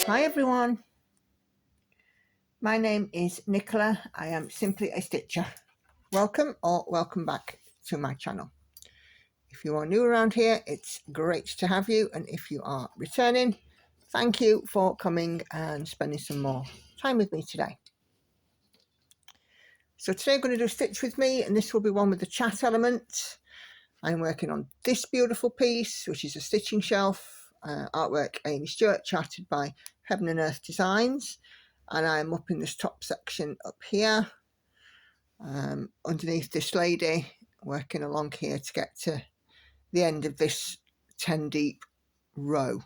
Hi everyone, my name is Nicola. I am simply a stitcher. Welcome or welcome back to my channel. If you are new around here, it's great to have you, and if you are returning, thank you for coming and spending some more time with me today. So today I'm going to do a stitch with me, and this will be one with the chat element. I'm working on this beautiful piece, which is a stitching shelf, artwork Aimee Stewart, charted by Heaven and Earth Designs. And I'm up in this top section up here, underneath this lady, working along here to get to the end of this 10 deep row.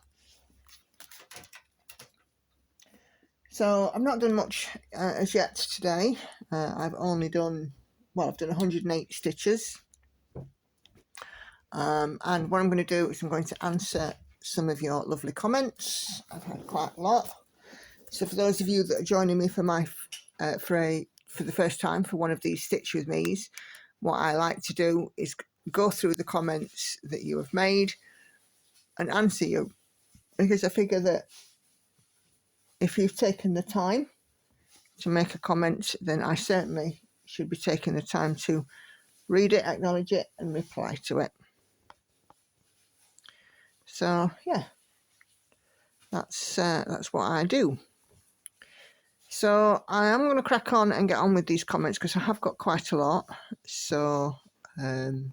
So I've not done much as yet today. I've only done, well, I've done 108 stitches. And what I'm going to do is I'm going to answer some of your lovely comments. I've had quite a lot. So for those of you that are joining me for my for the first time for one of these Stitch With Me's, what I like to do is go through the comments that you have made and answer you, because I figure that if you've taken the time to make a comment, then I certainly should be taking the time to read it, acknowledge it, and reply to it. So yeah, that's what I do. So I am going to crack on and get on with these comments because I have got quite a lot. So there's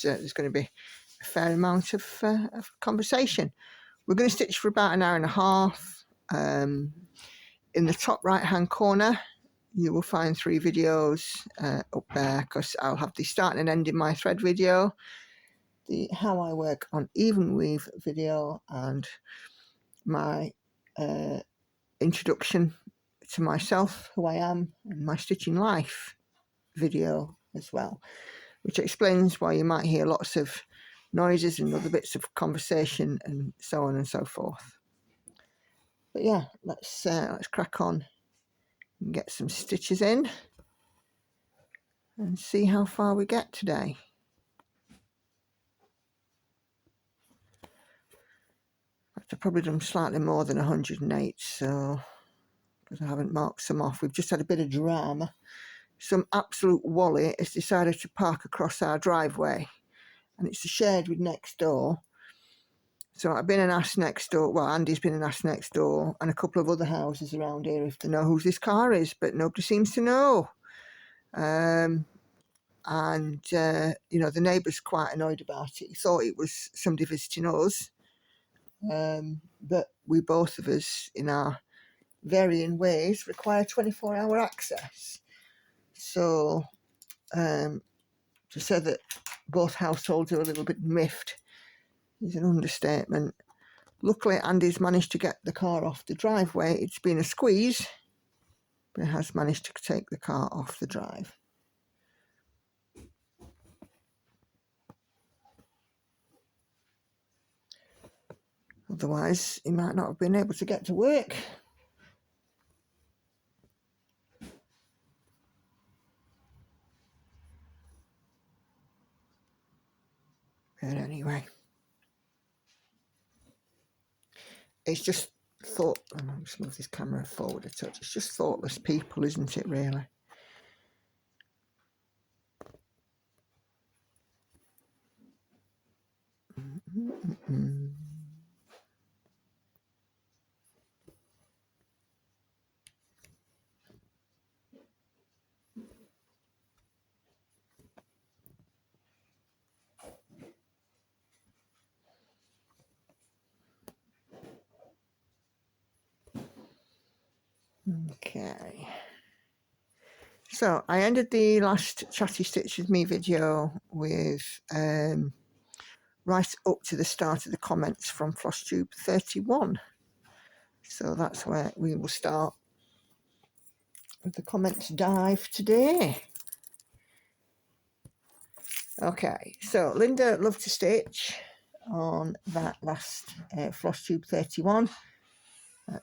going to be a fair amount of conversation. We're going to stitch for about an hour and a half. In the top right hand corner you will find 3 videos up there, because I'll have the starting and ending my thread video, the how I work on even weave video, and my introduction to myself, who I am, and my stitching life video as well, which explains why you might hear lots of noises and other bits of conversation and so on and so forth. But yeah, let's crack on and get some stitches in and see how far we get today. I've probably done slightly more than 108, so because I haven't marked some off. We've just had a bit of drama. Some absolute wally has decided to park across our driveway, and it's shared with next door. So I've been and asked next door, well, Andy's been and asked next door and a couple of other houses around here if they know whose this car is, but nobody seems to know. You know, the neighbour's quite annoyed about it. He thought it was somebody visiting us, but we both of us, in our varying ways, require 24-hour access. So to say that both households are a little bit miffed is an understatement. Luckily, Andy's managed to get the car off the driveway. It's been a squeeze, but he has managed to take the car off the drive. Otherwise, he might not have been able to get to work. But anyway, it's just thought. I'll just move this camera forward a touch. It's just thoughtless people, isn't it, really? Okay. So I ended the last Chatty Stitch With Me video with right up to the start of the comments from Floss Tube 31. So that's where we will start with the comments dive today. Okay, so Linda Loved to Stitch on that last Floss Tube 31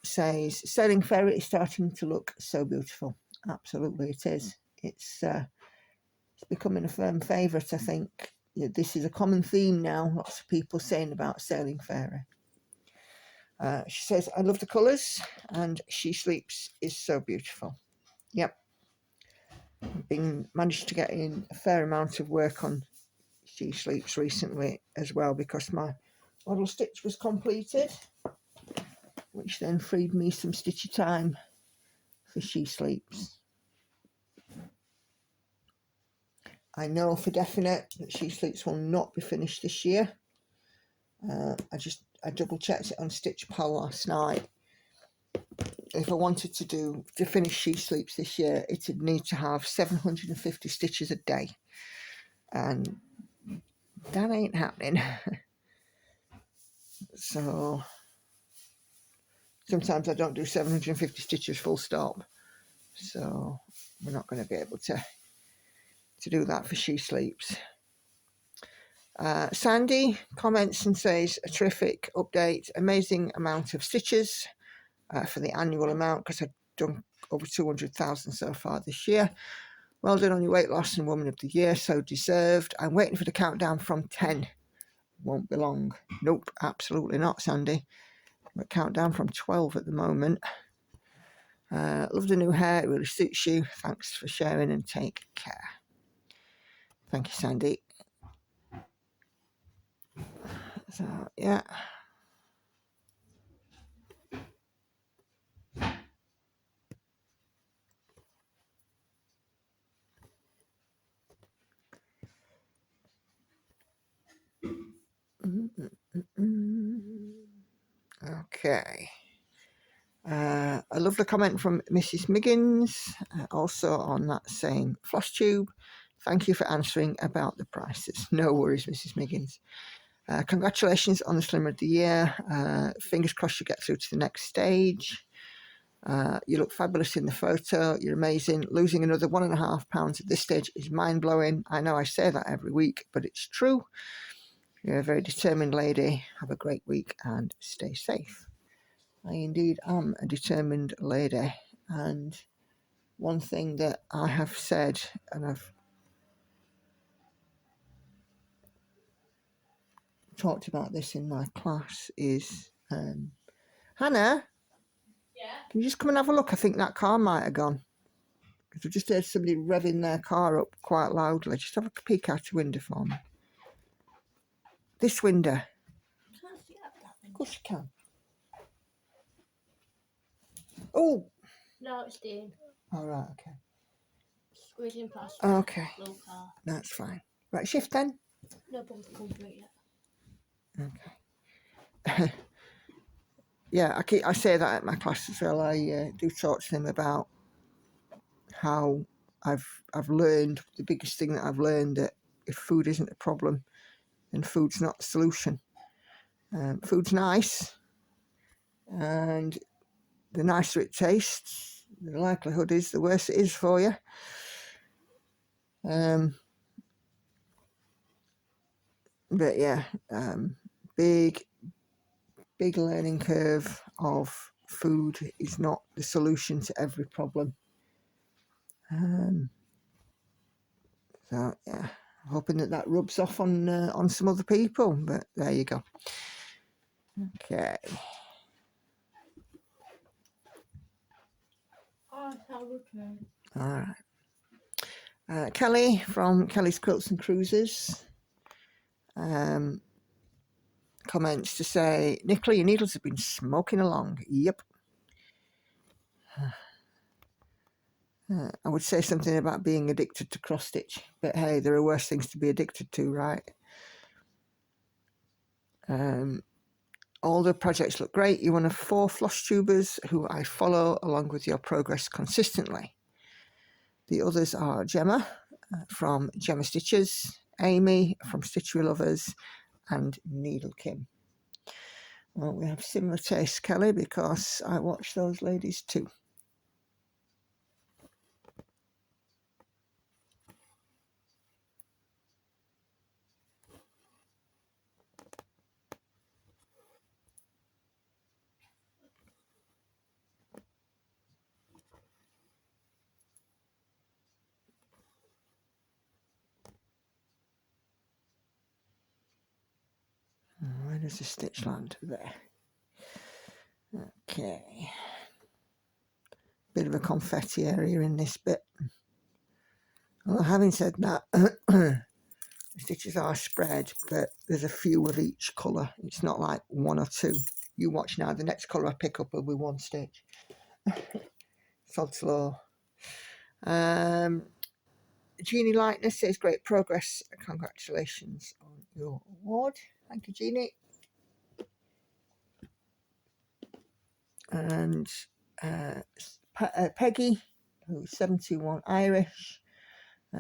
says, Sailing Fairy is starting to look so beautiful. Absolutely it is. It's becoming a firm favourite, I think. This is a common theme now, lots of people saying about Sailing Fairy. She says, I love the colours, and She Sleeps is so beautiful. Yep. Managed to get in a fair amount of work on She Sleeps recently as well, because my model stitch was completed, which then freed me some stitchy time for She Sleeps. I know for definite that She Sleeps will not be finished this year. I double checked it on Stitch Pal last night. If I wanted to finish She Sleeps this year, it would need to have 750 stitches a day, and that ain't happening. So sometimes I don't do 750 stitches full stop, so we're not going to be able to do that for She Sleeps. Sandy comments and says, a terrific update, amazing amount of stitches for the annual amount, because I've done over 200,000 so far this year. Well done on your weight loss and Woman of the Year, so deserved. I'm waiting for the countdown from 10. Won't be long. Nope, absolutely not, Sandy. We're countdown from 12 at the moment. Love the new hair, it really suits you. Thanks for sharing and take care. Thank you, Sandy. So, yeah. Okay. A lovely comment from Mrs. Miggins, also on that same floss tube. Thank you for answering about the prices. No worries, Mrs. Miggins. Congratulations on the Slimmer of the Year. Fingers crossed you get through to the next stage. You look fabulous in the photo. You're amazing. Losing another 1.5 pounds at this stage is mind-blowing. I know I say that every week, but it's true. You're a very determined lady. Have a great week and stay safe. I indeed am a determined lady, and one thing that I have said, and I've talked about this in my class, is Hannah, can you just come and have a look? I think that car might have gone, because I just heard somebody revving their car up quite loudly. Just have a peek out the window for me. This window. I can't see out that window. Of course you can. Oh! No, it's Dean. All right, okay. Squeezing past. Okay. Little car. That's fine. Right, shift then. No bumper come through it yet. Okay. Yeah, I say that at my class as well. I do talk to them about how I've learned, the biggest thing that I've learned, that if food isn't a problem, then food's not the solution. Food's nice, and the nicer it tastes, the likelihood is the worse it is for you. But yeah, big learning curve of food is not the solution to every problem. So yeah, hoping that rubs off on some other people, but there you go. Okay. All right. Kelly from Kelly's Quilts and Cruises comments to say, Nicola, your needles have been smoking along. Yep. I would say something about being addicted to cross stitch, but hey, there are worse things to be addicted to, right? All the projects look great. You're one of 4 floss tubers who I follow along with your progress consistently. The others are Gemma from Gemma Stitches, Aimee from Stitchery Lovers, and Needle Kim. Well, we have similar tastes, Kelly, because I watch those ladies too. Where does the stitch land? There. Okay. Bit of a confetti area in this bit. Well, having said that, the stitches are spread, but there's a few of each colour. It's not like one or two. You watch now, the next colour I pick up will be one stitch. Sod's law. Jeannie Lightness says, great progress. Congratulations on your award. Thank you, Jeannie. And Peggy, who's 71 Irish,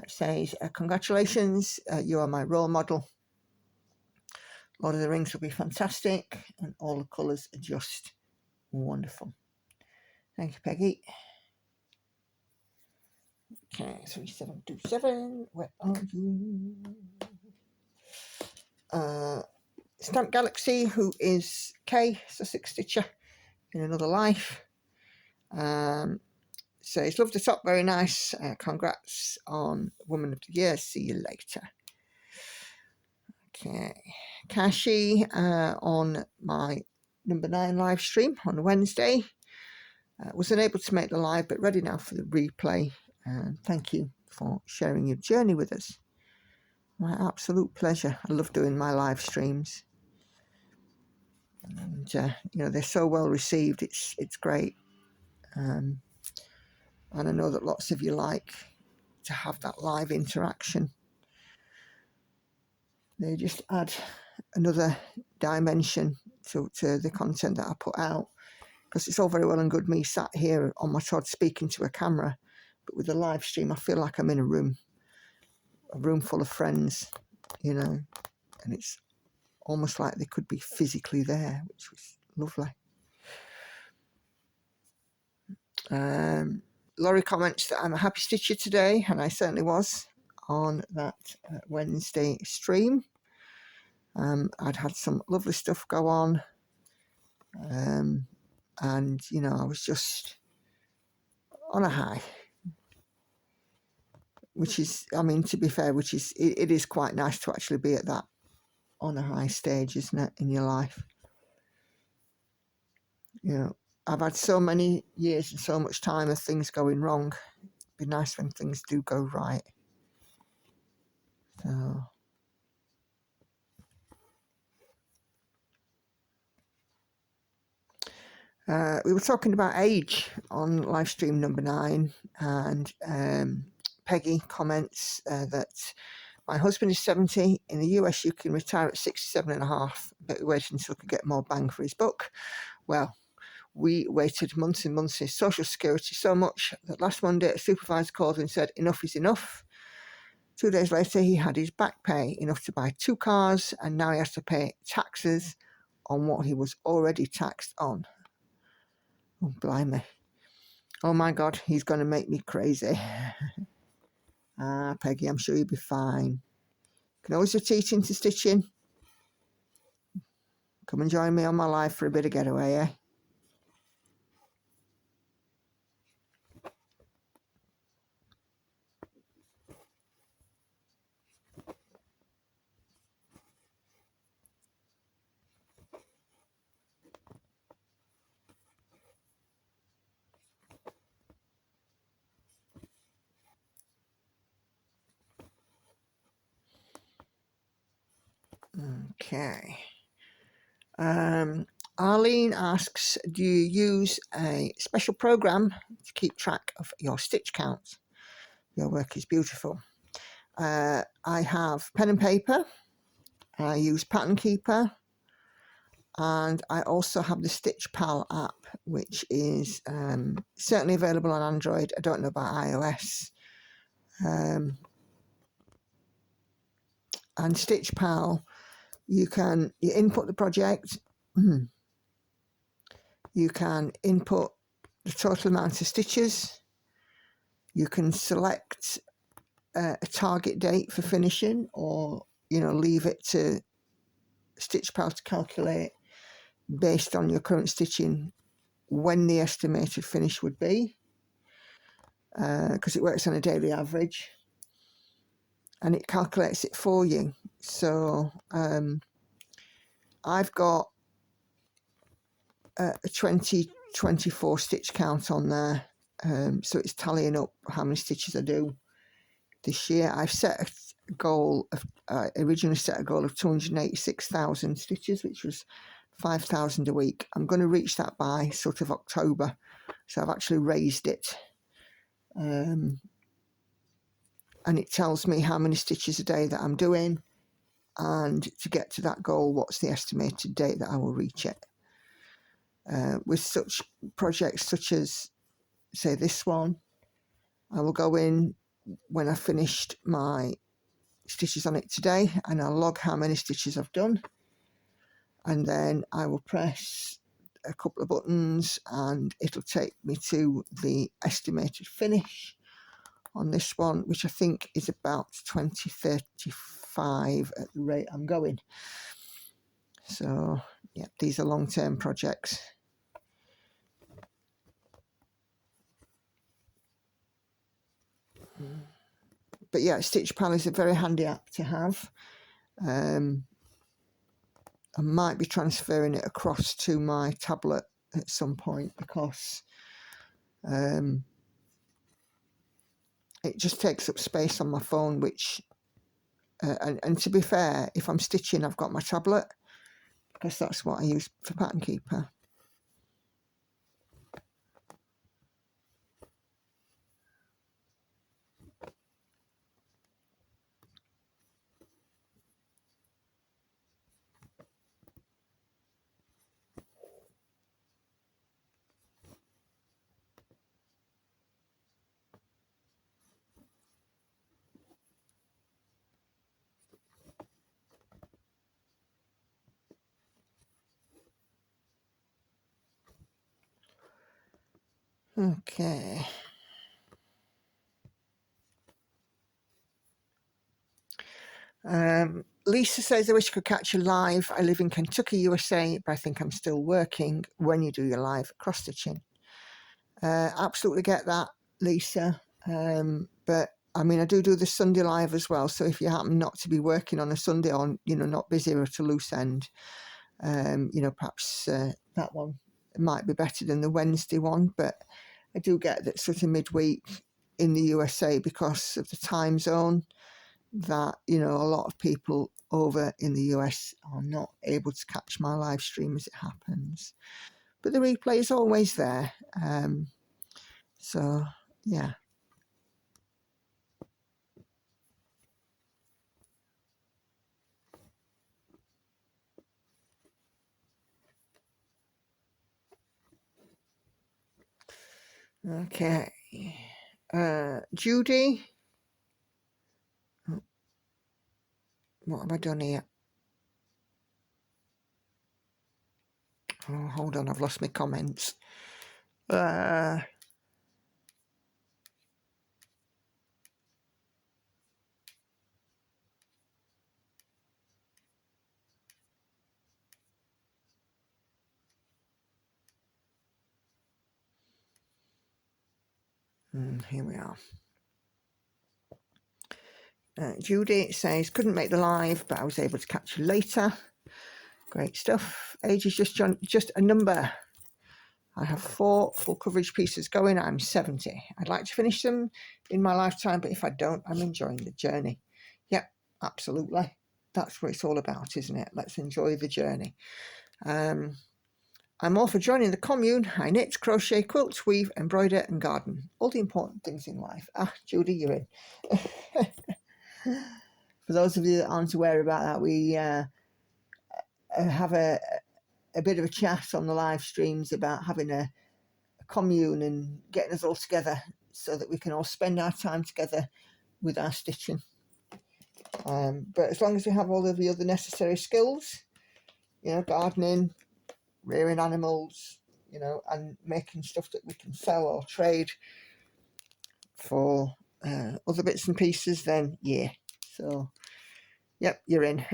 says, congratulations, you are my role model. Lord of the Rings will be fantastic, and all the colours are just wonderful. Thank you, Peggy. Okay, 3727, where are you? Stamp Galaxy, who is Kay, Sussex Stitcher in another life. Says, love the top, very nice. Congrats on Woman of the Year. See you later. Okay. Kashi on my number 9 live stream on Wednesday. Wasn't able to make the live, but ready now for the replay. Thank you for sharing your journey with us. My absolute pleasure. I love doing my live streams. And, you know, they're so well received. It's great. And I know that lots of you like to have that live interaction. They just add another dimension to the content that I put out, because it's all very well and good me sat here on my Todd speaking to a camera, but with a live stream I feel like I'm in a room full of friends, you know, and it's almost like they could be physically there, which was lovely. Laurie comments that I'm a happy stitcher today, and I certainly was on that Wednesday stream. I'd had some lovely stuff go on, and you know, I was just on a high, which is, I mean, to be fair, which is, it is quite nice to actually be at that on a high stage, isn't it, in your life? You know, I've had so many years and so much time of things going wrong. It'd be nice when things do go right. So we were talking about age on live stream number 9, and Peggy comments that my husband is 70. In the US, you can retire at 67 and a half, but we waited until we could get more bang for his buck. Well, we waited months and months in Social Security so much that last Monday, a supervisor called and said, enough is enough. 2 days later, he had his back pay, enough to buy 2 cars, and now he has to pay taxes on what he was already taxed on. Oh, blimey. Oh, my God, he's going to make me crazy. Peggy, I'm sure you'll be fine. Can always retreat into stitching. Come and join me on my live for a bit of getaway, eh? Okay. Arlene asks, do you use a special program to keep track of your stitch count? Your work is beautiful. I have pen and paper. I use Pattern Keeper. And I also have the Stitch Pal app, which is certainly available on Android. I don't know about iOS. And Stitch Pal, you input the project. You can input the total amount of stitches. You can select a target date for finishing, or, you know, leave it to Stitch Pal to calculate based on your current stitching when the estimated finish would be, because it works on a daily average, and it calculates it for you. So I've got a 2024 stitch count on there, so it's tallying up how many stitches I do this year. I've set a goal of originally set a goal of 286,000 stitches, which was 5,000 a week. I'm going to reach that by sort of October, so I've actually raised it, and it tells me how many stitches a day that I'm doing, and to get to that goal, what's the estimated date that I will reach it. With such projects such as, say, this one, I will go in when I finished my stitches on it today, and I'll log how many stitches I've done, and then I will press a couple of buttons and it'll take me to the estimated finish on this one, which I think is about 2035 at the rate I'm going. So yeah, these are long-term projects. But yeah, Stitch Pal is a very handy app to have. I might be transferring it across to my tablet at some point, because it just takes up space on my phone, which and to be fair, if I'm stitching, I've got my tablet, because that's what I use for Pattern Keeper. Okay. Lisa says, I wish I could catch you live. I live in Kentucky, USA, but I think I'm still working when you do your live cross stitching. Absolutely get that, Lisa. But I mean, I do the Sunday live as well. So if you happen not to be working on a Sunday, or not busy or at a loose end, perhaps that one might be better than the Wednesday one. But I do get that sort of midweek in the USA, because of the time zone, that a lot of people over in the US are not able to catch my live stream as it happens, but the replay is always there. So yeah. Okay. Judy, what have I done here? Oh, hold on, I've lost my comments. Here we are. Judy says, couldn't make the live, but I was able to catch you later. Great stuff. Age is just a number. I have 4 full coverage pieces going. I'm 70. I'd like to finish them in my lifetime, but if I don't, I'm enjoying the journey. Yep, absolutely. That's what it's all about, isn't it? Let's enjoy the journey. I'm all for joining the commune. I knit, crochet, quilt, weave, embroider and garden. All the important things in life. Judy, you're in. For those of you that aren't aware about that, we have a bit of a chat on the live streams about having a commune and getting us all together so that we can all spend our time together with our stitching. But as long as we have all of the other necessary skills, gardening, rearing animals, and making stuff that we can sell or trade for other bits and pieces, then yeah. So, yep, you're in.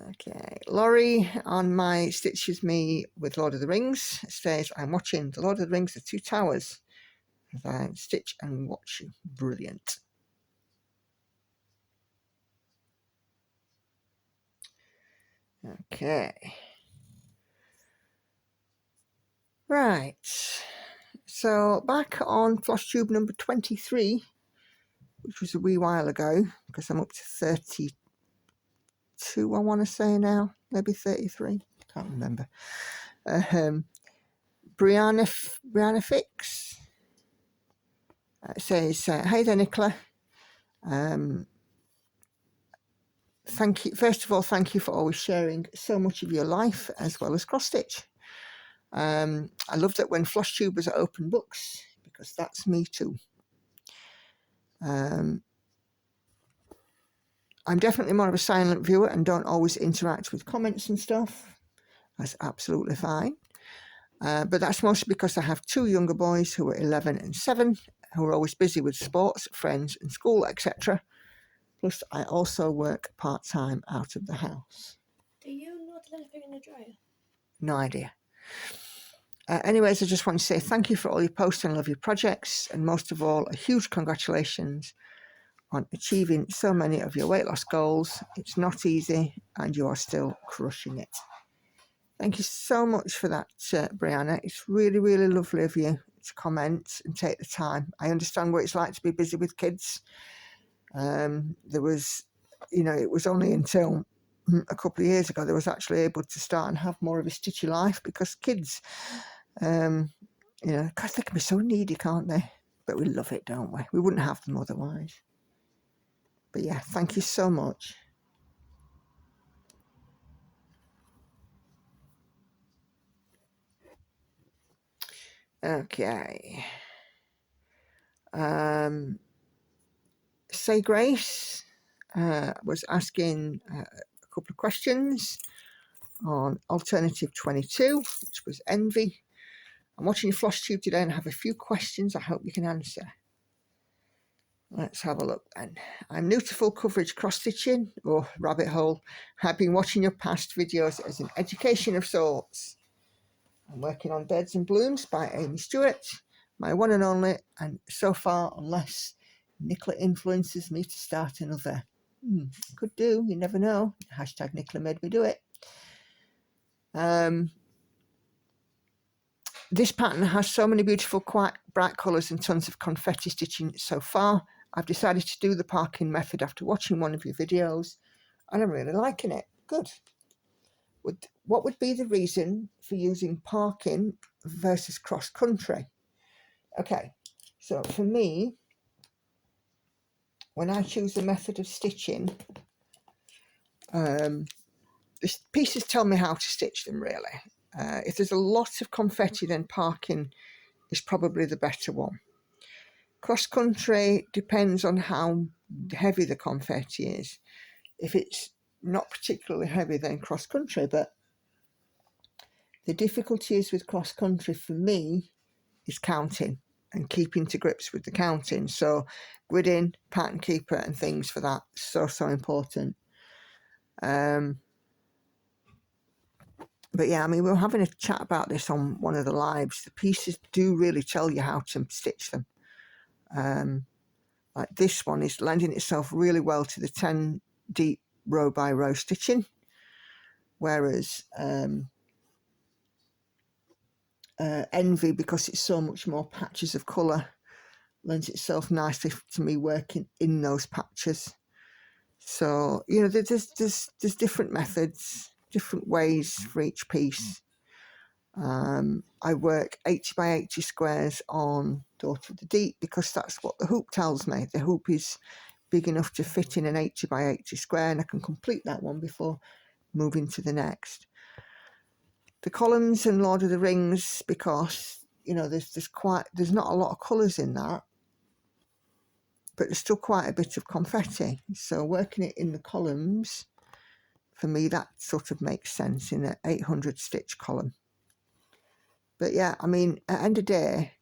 Okay, Laurie on my Stitch With Me with Lord of the Rings says, I'm watching the Lord of the Rings, The Two Towers, as I stitch and watch you. Brilliant. Okay. Right. So back on floss tube number 23, which was a wee while ago, because I'm up to 32, I want to say now, maybe 33, can't remember. Brianna Fix says, hey there, Nicola. Thank you. First of all, thank you for always sharing so much of your life as well as cross stitch. I love that when floss tubers are open books, because that's me too. I'm definitely more of a silent viewer and don't always interact with comments and stuff. That's absolutely fine. But that's mostly because I have two younger boys who are 11 and 7, who are always busy with sports, friends and school, etc. Plus, I also work part-time out of the house. Do you not let anything in the dryer? No idea. Anyways, I just want to say thank you for all your posts and love your projects, and most of all, a huge congratulations on achieving so many of your weight loss goals. It's not easy, and you are still crushing it. Thank you so much for that, Brianna. It's really, really lovely of you to comment and take the time. I understand what it's like to be busy with kids. There was, it was only until a couple of years ago that I was actually able to start and have more of a stitchy life, because kids, because they can be so needy, can't they? But we love it, don't we? We wouldn't have them otherwise. But yeah, thank you so much. Okay. Say Grace was asking a couple of questions on alternative 22, which was envy. I'm watching your floss tube today and I have a few questions I hope you can answer. Let's have a look then. I'm new to full coverage cross stitching, or rabbit hole. I've been watching your past videos as an education of sorts. I'm working on Birds and Blooms by Aimee Stewart, my one and only, and so far, unless Nicola influences me to start another. Could do, you never know. Hashtag Nicola made me do it. This pattern has so many beautiful, quite bright colours and tons of confetti stitching so far. I've decided to do the parking method after watching one of your videos, and I'm really liking it. Good. What would be the reason for using parking versus cross country? Okay, so for me, when I choose a method of stitching, the pieces tell me how to stitch them, really. If there's a lot of confetti, then parking is probably the better one. Cross country depends on how heavy the confetti is. If it's not particularly heavy, then cross country. But the difficulty is with cross country for me is counting and keeping to grips with the counting. So gridding, pattern keeper and things for that, so important. But yeah, I mean, we were having a chat about this on one of the lives. The pieces do really tell you how to stitch them. Like this one is lending itself really well to the 10 deep row by row stitching, whereas Envy, because it's so much more patches of colour, lends itself nicely to me working in those patches. So there's different methods, different ways for each piece. I work 80 by 80 squares on Daughter of the Deep because that's what the hoop tells me. The hoop is big enough to fit in an 80 by 80 square, and I can complete that one before moving to the next. The columns and Lord of the Rings, because there's not a lot of colours in that, but there's still quite a bit of confetti. So working it in the columns, for me, that sort of makes sense in an 800 stitch column. But yeah, I mean, at the end of the day,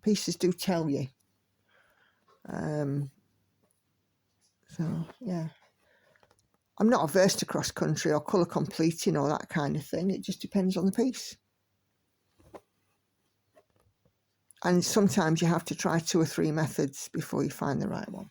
pieces do tell you. So yeah, I'm not averse to cross country or colour completing or that kind of thing. It just depends on the piece. And sometimes you have to try 2 or 3 methods before you find the right one.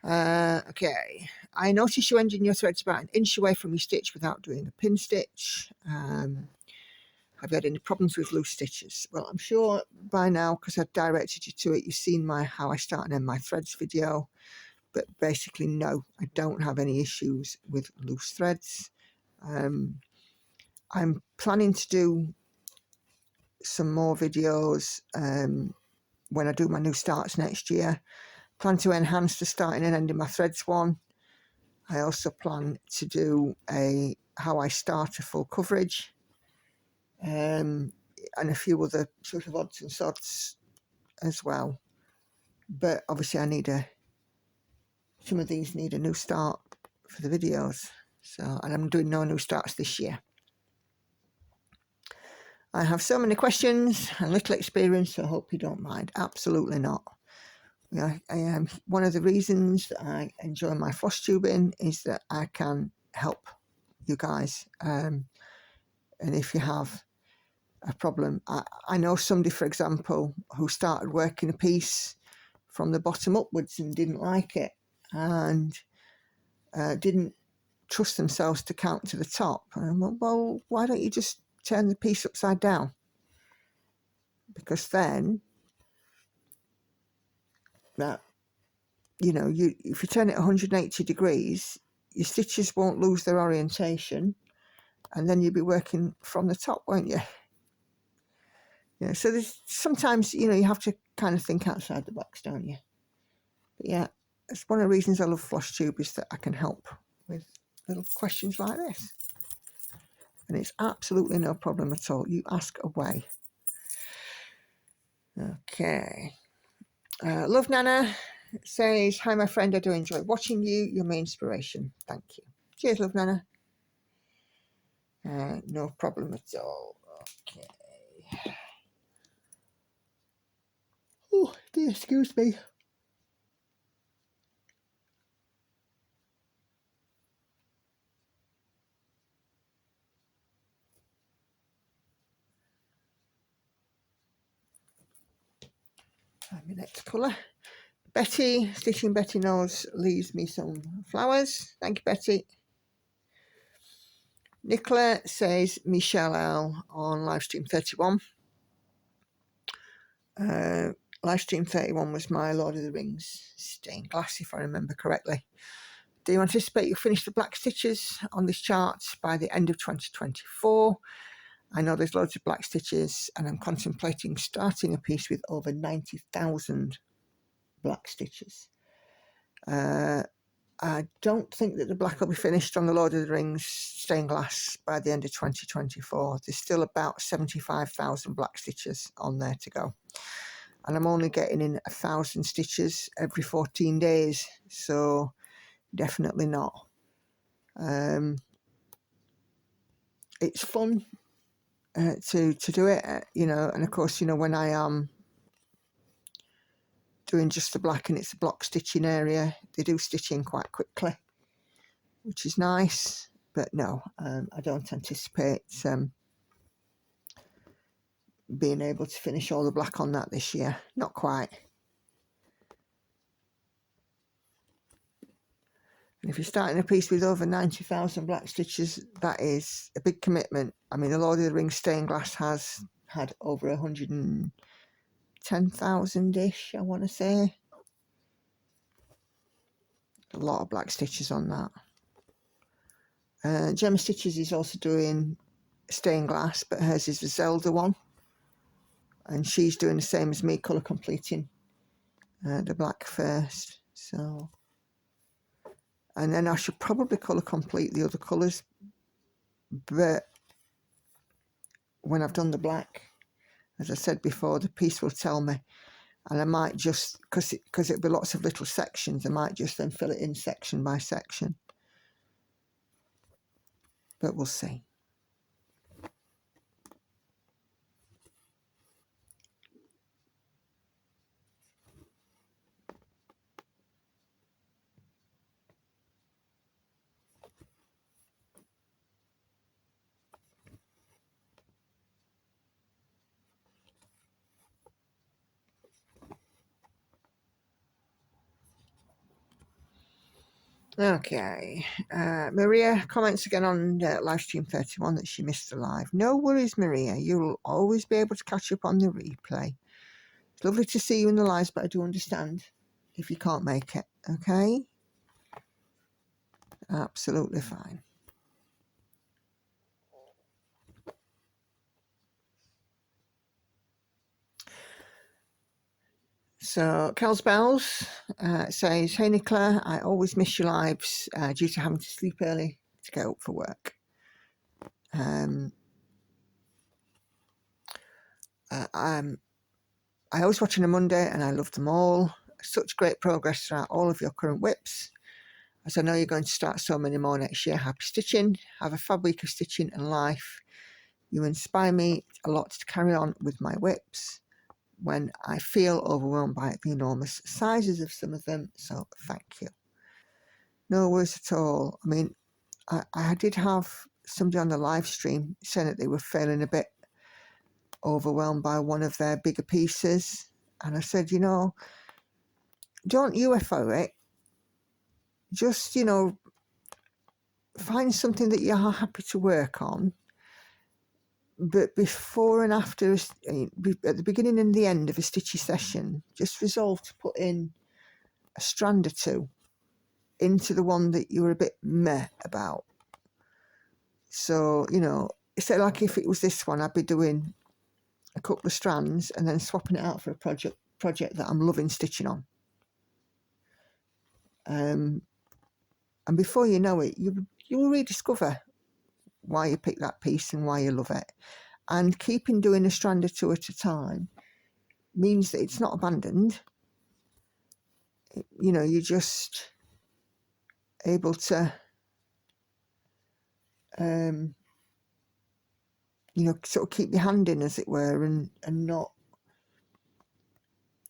Okay, I notice you ending your threads about 1 inch away from your stitch without doing a pin stitch. Have you had any problems with loose stitches? Well, I'm sure by now, because I've directed you to it, you've seen my how I start and end my threads video. But basically, no, I don't have any issues with loose threads. I'm planning to do some more videos when I do my new starts next year. Plan to enhance the starting and ending my threads one. I also plan to do a how I start a full coverage, and a few other sort of odds and sods as well. But obviously I need some of these need a new start for the videos. So, and I'm doing no new starts this year. I have so many questions and little experience, so I hope you don't mind. Absolutely not. I am one of the reasons that I enjoy my floss tubing is that I can help you guys. And if you have a problem, I know somebody, for example, who started working a piece from the bottom upwards and didn't like it, and didn't trust themselves to count to the top. And I went, well, why don't you just turn the piece upside down? Because then that, you know, if you turn it 180 degrees, your stitches won't lose their orientation, and then you'll be working from the top, won't you? Yeah, so there's sometimes, you know, you have to kind of think outside the box, don't you? But yeah, it's one of the reasons I love floss tube, is that I can help with little questions like this. And it's absolutely no problem at all. You ask away. Okay. Love Nana says, hi, my friend. I do enjoy watching you. You're my inspiration. Thank you. Cheers, Love Nana. No problem at all. Okay. Oh, dear, excuse me. My next colour. Betty, Stitching Betty Knows, leaves me some flowers. Thank you, Betty. Nicola says, Michelle L on livestream 31. Livestream 31 was my Lord of the Rings stained glass, if I remember correctly. Do you anticipate you'll finish the black stitches on this chart by the end of 2024? I know there's loads of black stitches, and I'm contemplating starting a piece with over 90,000 black stitches. I don't think that the black will be finished on the Lord of the Rings stained glass by the end of 2024. There's still about 75,000 black stitches on there to go. And I'm only getting in 1,000 stitches every 14 days, so definitely not. It's fun to do it, you know, and of course, you know, when I am doing just the black and it's a block stitching area, they do stitch in quite quickly, which is nice. But no, I don't anticipate being able to finish all the black on that this year. Not quite. And if you're starting a piece with over 90,000 black stitches, that is a big commitment. I mean, the Lord of the Rings stained glass has had over 110,000-ish, I want to say. A lot of black stitches on that. Gemma Stitches is also doing stained glass, but hers is the Zelda one. And she's doing the same as me, colour completing the black first. So, and then I should probably colour complete the other colours, but when I've done the black, as I said before, the piece will tell me, and I might just, because it'll be lots of little sections, I might just then fill it in section by section, but we'll see. Okay. Maria comments again on live stream 31 that she missed the live. No worries, Maria. You'll always be able to catch up on the replay. It's lovely to see you in the lives, but I do understand if you can't make it. Okay? Absolutely fine. So, Kel's Bells says, hey Nicola, I always miss your lives due to having to sleep early to get up for work. I always watch on a Monday and I love them all. Such great progress throughout all of your current whips. As I know you're going to start so many more next year. Happy stitching. Have a fab week of stitching and life. You inspire me a lot to carry on with my whips when I feel overwhelmed by the enormous sizes of some of them. So thank you. No worries at all. I mean, I did have somebody on the live stream saying that they were feeling a bit overwhelmed by one of their bigger pieces. And I said, don't UFO it. Just, find something that you are happy to work on. But before and after, at the beginning and the end of a stitchy session, just resolve to put in a strand or two into the one that you were a bit meh about. So, say like if it was this one, I'd be doing a couple of strands and then swapping it out for a project that I'm loving stitching on. And before you know it, you will rediscover why you picked that piece and why you love it. And keeping doing a strand or two at a time means that it's not abandoned. You're just able to, sort of keep your hand in, as it were, and not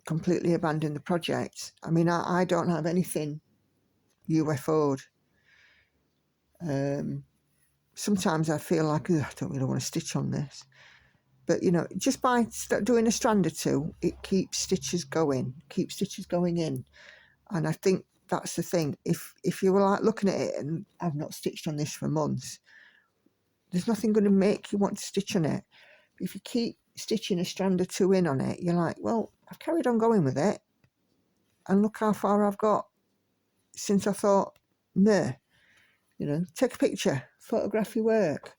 completely abandon the project. I mean, I don't have anything UFO'd. Sometimes I feel like, I don't really want to stitch on this. But, just by doing a strand or two, it keeps stitches going in. And I think that's the thing. If you were like looking at it and I've not stitched on this for months, there's nothing going to make you want to stitch on it. But if you keep stitching a strand or two in on it, you're like, well, I've carried on going with it. And look how far I've got since I thought, meh. Take a picture, photograph your work.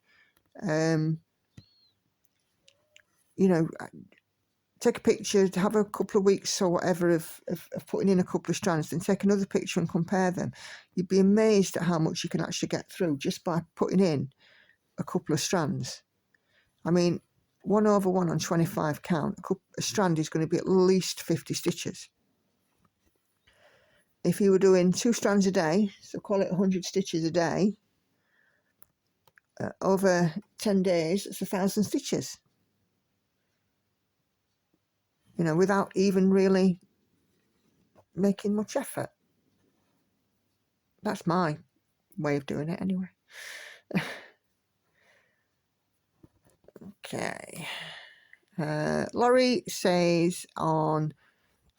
Take a picture, have a couple of weeks or whatever of putting in a couple of strands, then take another picture and compare them. You'd be amazed at how much you can actually get through just by putting in a couple of strands. I mean, 1 over 1 on 25 count, a strand is going to be at least 50 stitches. If you were doing 2 strands a day, so call it 100 stitches a day, over 10 days, it's 1,000 stitches. Without even really making much effort. That's my way of doing it anyway. Okay. Laurie says on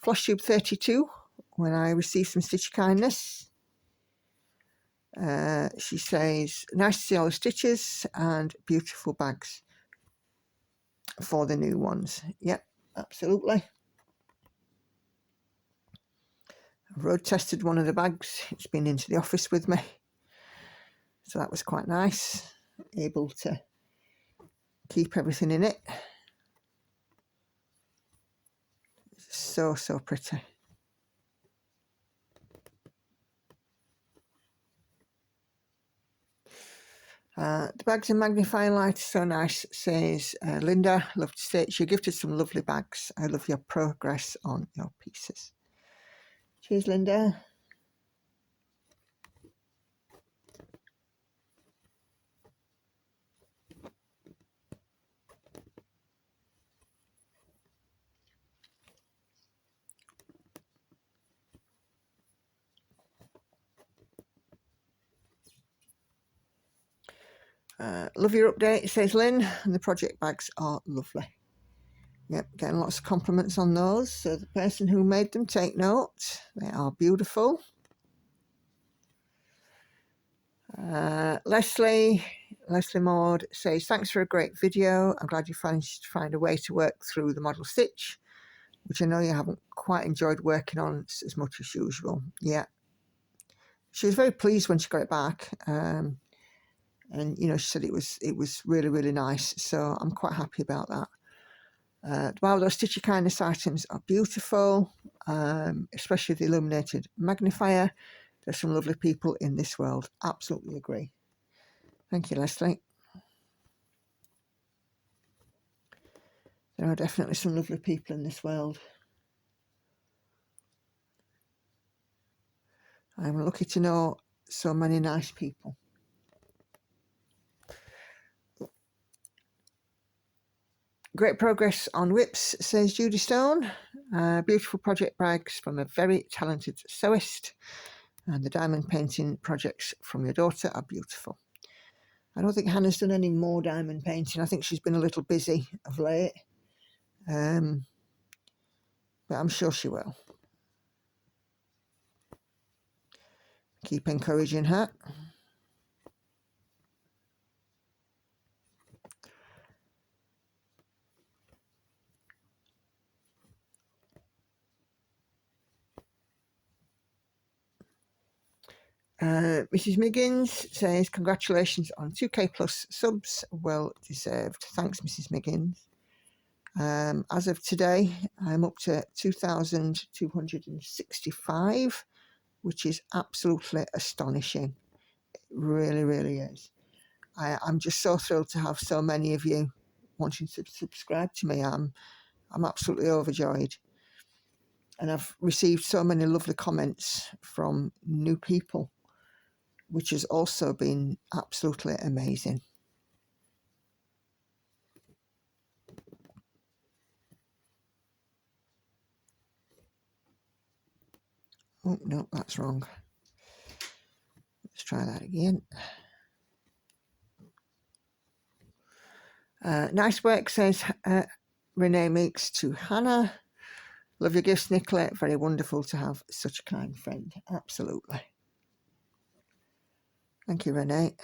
FlossTube 32, when I received some stitch kindness, she says, nice to see all the stitches and beautiful bags for the new ones. Yep, absolutely. I've road tested one of the bags. It's been into the office with me. So that was quite nice. Able to keep everything in it. So pretty. The bags and magnifying light is so nice, says Linda. Love to stitch. You gifted some lovely bags. I love your progress on your pieces. Cheers, Linda. Love your update, says Lynn, and the project bags are lovely. Yep, getting lots of compliments on those. So the person who made them, take note. They are beautiful. Leslie Maud says, thanks for a great video. I'm glad you managed to find a way to work through the model stitch, which I know you haven't quite enjoyed working on as much as usual. Yeah. She was very pleased when she got it back. And, you know, she said it was really, really nice. So I'm quite happy about that. Wow, those Stitchy Kindness items are beautiful, especially the illuminated magnifier. There's some lovely people in this world. Absolutely agree. Thank you, Leslie. There are definitely some lovely people in this world. I'm lucky to know so many nice people. Great progress on whips, says Judy Stone. Beautiful project bags from a very talented sewist. And the diamond painting projects from your daughter are beautiful. I don't think Hannah's done any more diamond painting. I think she's been a little busy of late. But I'm sure she will. Keep encouraging her. Mrs. Miggins says, congratulations on 2K plus subs. Well deserved. Thanks, Mrs. Miggins. As of today, I'm up to 2,265, which is absolutely astonishing. It really, really is. I'm just so thrilled to have so many of you wanting to subscribe to me. I'm absolutely overjoyed. And I've received so many lovely comments from new people, which has also been absolutely amazing. Oh, no, that's wrong. Let's try that again. Nice work, says Renee Meeks to Hannah. Love your gifts, Nicola. Very wonderful to have such a kind friend. Absolutely. Thank you, Renee.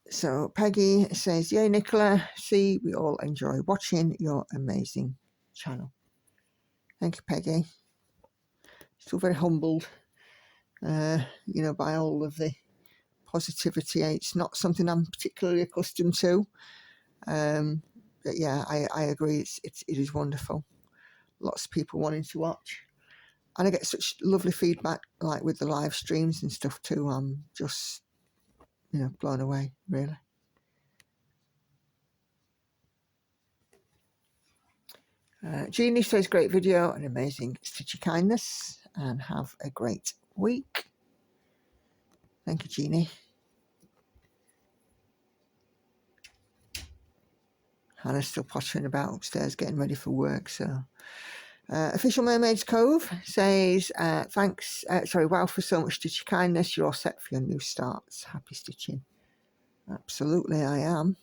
So Peggy says, yay, Nicola. See, we all enjoy watching your amazing channel. Thank you, Peggy. Still very humbled, you know, by all of the positivity. It's not something I'm particularly accustomed to. But yeah, I agree. It is wonderful. Lots of people wanting to watch. And I get such lovely feedback, like with the live streams and stuff too. I'm just, you know, blown away, really. Jeannie says, great video and amazing Stitchy Kindness, and have a great week. Thank you, Jeannie. Hannah's still pottering about upstairs getting ready for work, so... Official Mermaid's Cove says, thanks, wow for so much Stitchy Kindness. You're all set for your new starts. Happy stitching. Absolutely, I am.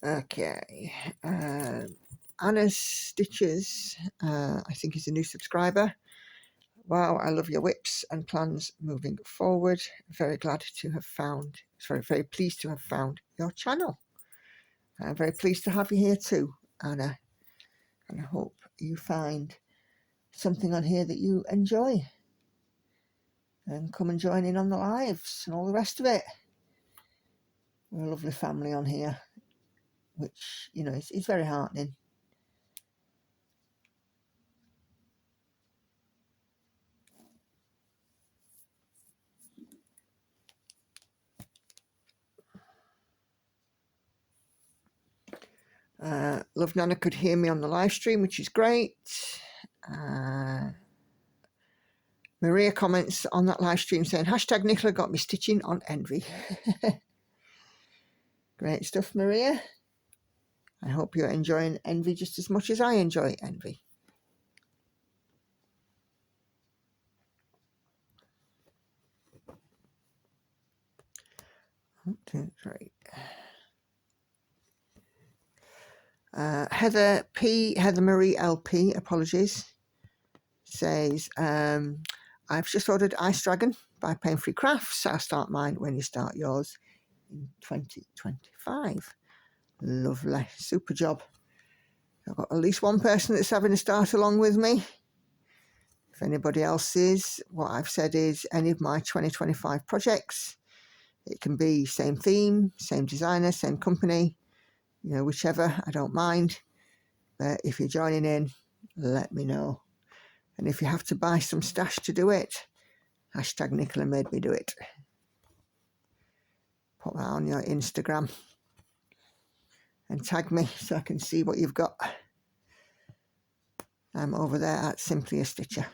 Okay. Anna's Stitches, I think, is a new subscriber. Wow, I love your whips and plans moving forward. Very glad to have found, very pleased to have found your channel. I'm very pleased to have you here too, Anna. And I hope you find something on here that you enjoy. And come and join in on the lives and all the rest of it. We're a lovely family on here, which, you know, it's very heartening. Love Nana could hear me on the live stream, which is great. Maria comments on that live stream saying, hashtag Nicola got me stitching on envy. Great stuff, Maria. I hope you're enjoying Envy just as much as I enjoy Envy. 1, 2, 3. Heather Marie LP, apologies, says, I've just ordered Ice Dragon by Pain-Free Crafts. I'll start mine when you start yours in 2025. Lovely, super job. I've got at least one person that's having a start along with me. If anybody else is, what I've said is any of my 2025 projects, it can be same theme, same designer, same company, you know, whichever, I don't mind. But if you're joining in, let me know. And if you have to buy some stash to do it, hashtag Nicola made me do it. Put that on your Instagram and tag me so I can see what you've got. I'm over there at Simply a Stitcher.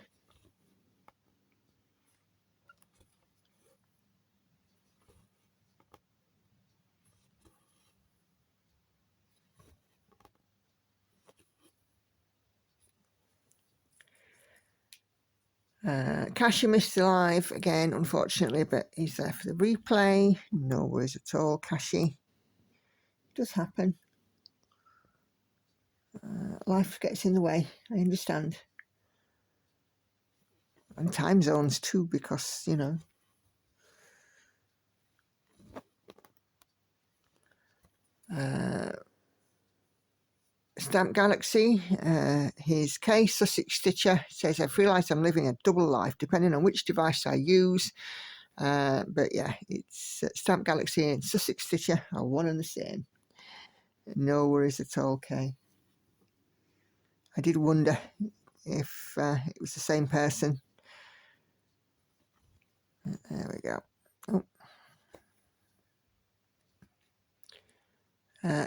Kashi missed the live again, unfortunately, but he's there for the replay. No worries at all, Kashi. It does happen. Life gets in the way, I understand. And time zones too, because, you know. Stamp Galaxy, his case, Sussex Stitcher, says, I've realised I'm living a double life, depending on which device I use. But yeah, it's Stamp Galaxy and Sussex Stitcher are one and the same. No worries at all, Kay. I did wonder if it was the same person. There we go. Oh.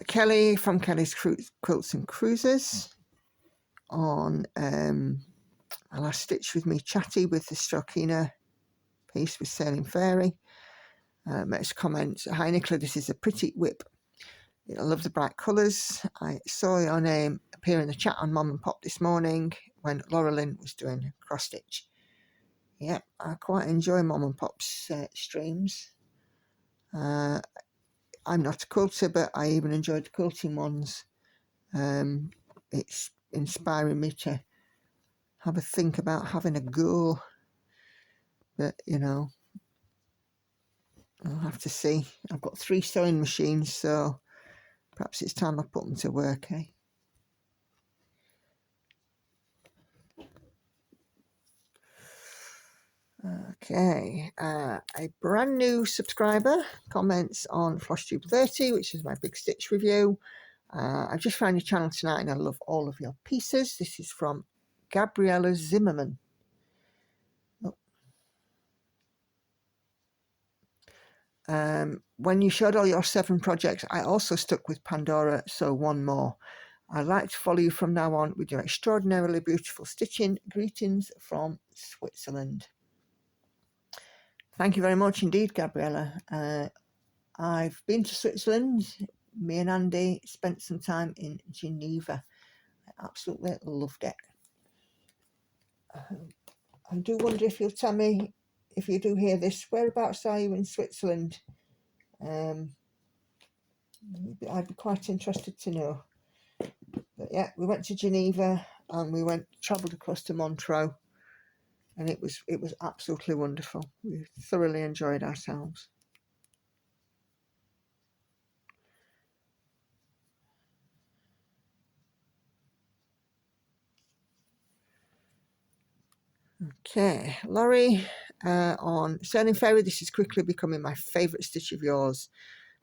Kelly from Kelly's Quilts and Cruises on my last stitch with me chatty with the Strokina piece with Sailing Fairy. Makes comments. Hi Nicola, this is a pretty whip. I love the bright colours. I saw your name appear in the chat on Mom and Pop this morning when Laura Lynn was doing cross stitch. Yeah, I quite enjoy Mom and Pop's streams. I'm not a quilter, but I even enjoyed the quilting ones. It's inspiring me to have a think about having a go. But, you know, I'll have to see. I've got 3 sewing machines, so perhaps it's time I put them to work, eh? Okay, a brand new subscriber comments on FlossTube 30, which is my big stitch review. I've just found your channel tonight and I love all of your pieces. This is from Gabriella Zimmerman. When you showed all your 7 projects, I also stuck with Pandora, so one more. I'd like to follow you from now on with your extraordinarily beautiful stitching. Greetings from Switzerland. Thank you very much indeed, Gabriella. I've been to Switzerland. Me and Andy spent some time in Geneva. I absolutely loved it. I do wonder if you'll tell me, if you do hear this, whereabouts are you in Switzerland? I'd be quite interested to know. But yeah, we went to Geneva and we travelled across to Montreux, and it was absolutely wonderful. We thoroughly enjoyed ourselves. Okay, Laurie on Sailing Fairy, this is quickly becoming my favourite stitch of yours.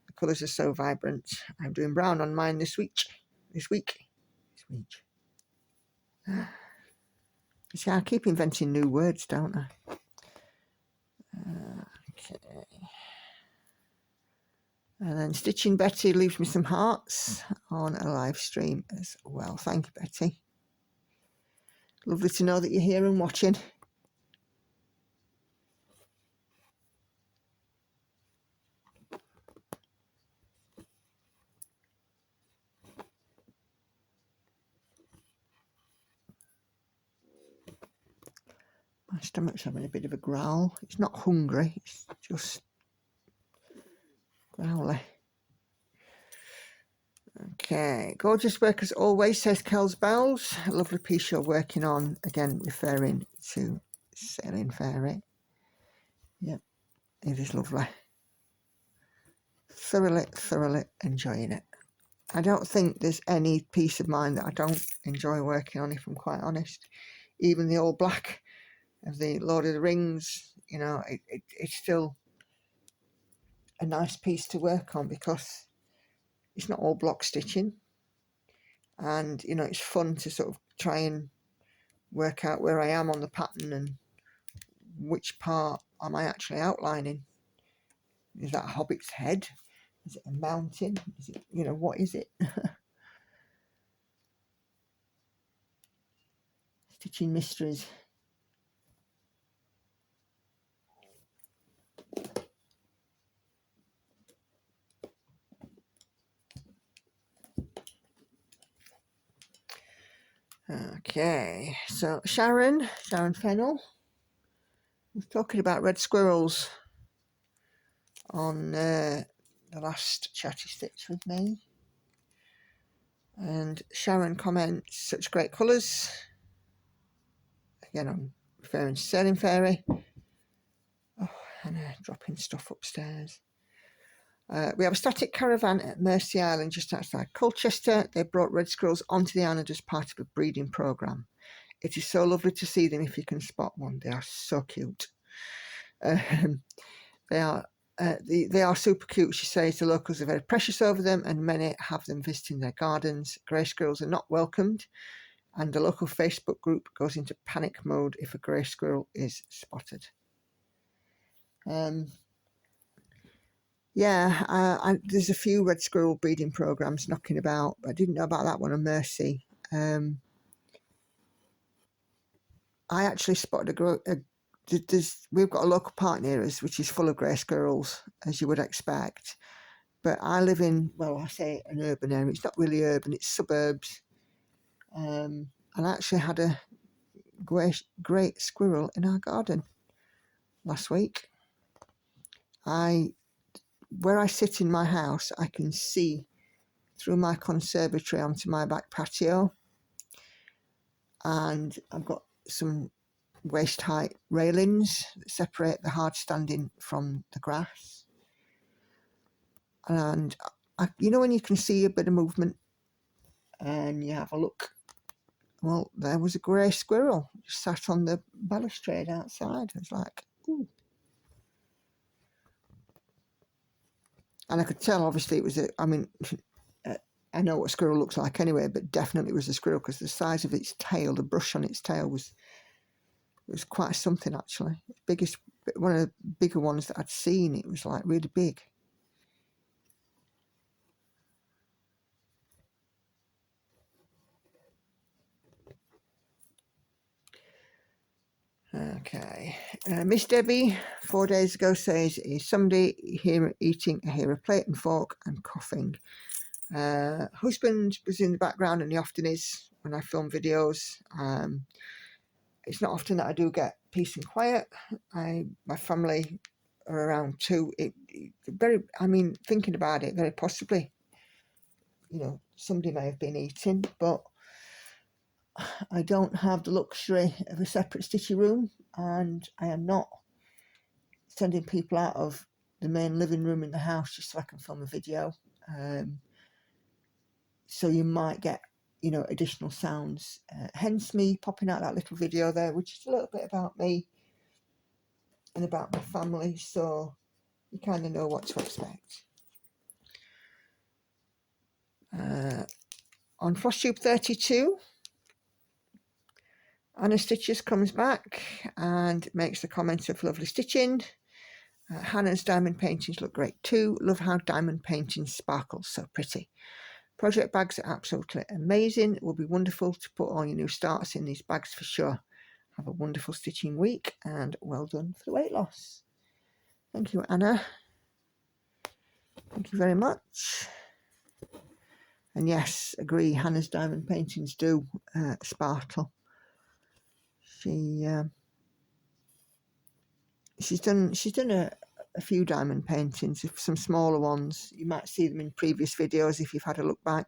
The colours are so vibrant. I'm doing brown on mine this week. See, I keep inventing new words, don't I? Okay. And then Stitching Betty leaves me some hearts on a live stream as well. Thank you, Betty. Lovely to know that you're here and watching. My stomach's having a bit of a growl. It's not hungry, it's just growly. Okay, gorgeous work as always, says Kel's Bells. A lovely piece you're working on, again referring to Sailing Fairy. Yep, it is lovely. Thoroughly enjoying it. I don't think there's any piece of mine that I don't enjoy working on, if I'm quite honest. Even the all black of the Lord of the Rings, you know, it's still a nice piece to work on because it's not all block stitching. And, you know, it's fun to sort of try and work out where I am on the pattern and which part am I actually outlining. Is that a hobbit's head? Is it a mountain? Is it, you know, what is it? Stitching mysteries. Okay, so Sharon Fennell was talking about red squirrels on the last chatty stitch with me. And Sharon comments, such great colours. Again, I'm referring to Sailing Fairy. Oh, and dropping stuff upstairs. We have a static caravan at Mersey Island just outside Colchester. They brought red squirrels onto the island as part of a breeding programme. It is so lovely to see them if you can spot one. They are so cute. They are super cute, she says. The locals are very precious over them and many have them visiting their gardens. Grey squirrels are not welcomed and the local Facebook group goes into panic mode if a grey squirrel is spotted. There's a few red squirrel breeding programs knocking about, but I didn't know about that one on Mersey. I actually spotted we've got a local park near us which is full of grey squirrels, as you would expect. But I live in, well, I say an urban area. It's not really urban, it's suburbs. And I actually had a great squirrel in our garden last week. Where I sit in my house, I can see through my conservatory onto my back patio. And I've got some waist height railings that separate the hard standing from the grass. And you know when you can see a bit of movement and you have a look, well, there was a grey squirrel just sat on the balustrade outside. I was like, ooh. And I could tell, obviously, it was I know what a squirrel looks like anyway, but definitely it was a squirrel because the size of its tail, the brush on its tail was quite something, actually. One of the bigger ones that I'd seen. It was like really big. Okay, Miss Debbie 4 days ago says, is somebody here eating? I hear a plate and fork and coughing. Husband was in the background and he often is when I film videos. It's not often that I do get peace and quiet. My family are around too. Thinking about it, very possibly, you know, somebody may have been eating, but I don't have the luxury of a separate stitchy room, and I am not sending people out of the main living room in the house just so I can film a video. So you might get, you know, additional sounds. Hence me popping out that little video there, which is a little bit about me and about my family, so you kind of know what to expect. On Frost Tube 32, Anna Stitches comes back and makes the comment of lovely stitching. Hannah's diamond paintings look great too. Love how diamond paintings sparkle so pretty. Project bags are absolutely amazing. It will be wonderful to put all your new starts in these bags for sure. Have a wonderful stitching week and well done for the weight loss. Thank you, Anna. Thank you very much. And yes, agree, Hannah's diamond paintings do sparkle. She she's done a few diamond paintings, some smaller ones. You might see them in previous videos if you've had a look back.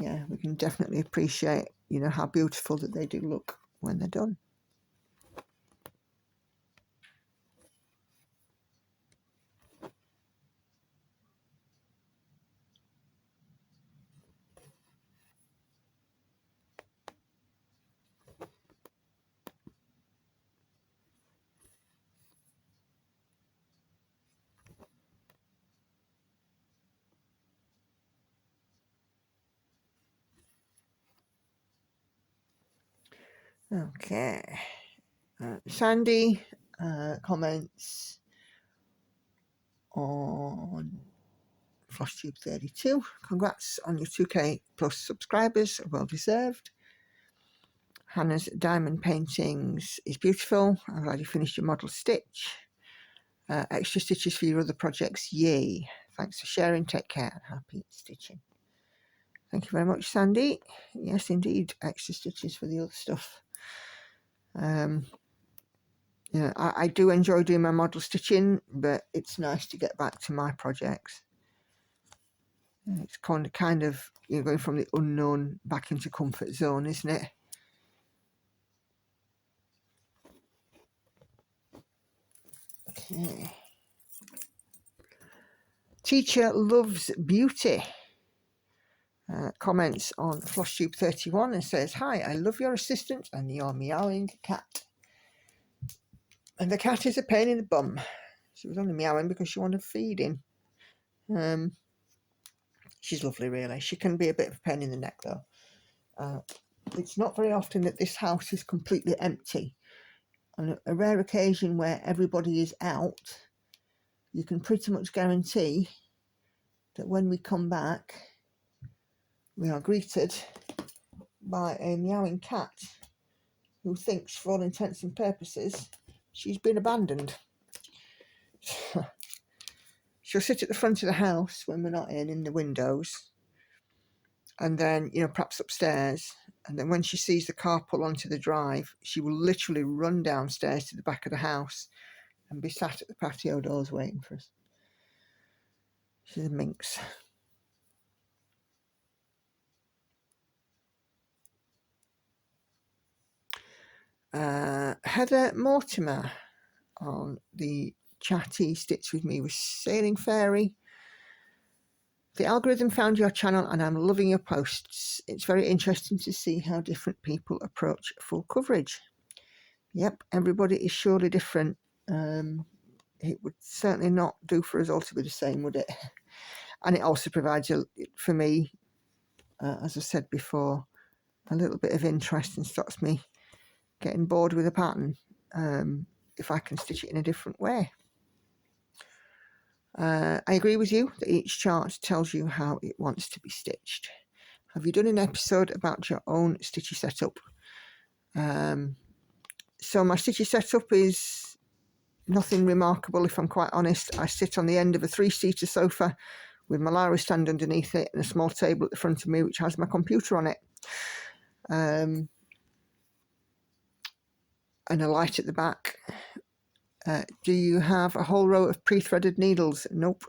Yeah, we can definitely appreciate, you know, how beautiful that they do look when they're done. Okay. Sandy comments on FlossTube 32. Congrats on your 2K plus subscribers, well deserved. Hannah's diamond paintings is beautiful. I'm glad you finished your model stitch. Extra stitches for your other projects, yay. Thanks for sharing, take care and happy stitching. Thank you very much, Sandy. Yes, indeed, extra stitches for the other stuff. Yeah, I do enjoy doing my model stitching, but it's nice to get back to my projects. It's kind of, you know, going from the unknown back into comfort zone, isn't it? Okay. Teacher loves beauty. Comments on FlossTube 31 and says, hi, I love your assistant and your meowing cat. And the cat is a pain in the bum. She was only meowing because she wanted feeding. She's lovely, really. She can be a bit of a pain in the neck, though. It's not very often that this house is completely empty. On a rare occasion where everybody is out, you can pretty much guarantee that when we come back, we are greeted by a meowing cat who thinks, for all intents and purposes, she's been abandoned. She'll sit at the front of the house when we're not in the windows, and then, you know, perhaps upstairs, and then when she sees the car pull onto the drive, she will literally run downstairs to the back of the house and be sat at the patio doors waiting for us. She's a minx. Heather Mortimer on the chatty Stitch With Me with Sailing Fairy. The algorithm found your channel and I'm loving your posts. It's very interesting to see how different people approach full coverage. Yep, everybody is surely different. It would certainly not do for us all to be the same, would it? And it also provides, for me, as I said before, a little bit of interest and stops me getting bored with a pattern if I can stitch it in a different way. I agree with you that each chart tells you how it wants to be stitched. Have you done an episode about your own stitchy setup? So my stitchy setup is nothing remarkable, if I'm quite honest. I sit on the end of a 3-seater sofa with my Lara stand underneath it and a small table at the front of me which has my computer on it. And a light at the back. Do you have a whole row of pre-threaded needles? Nope.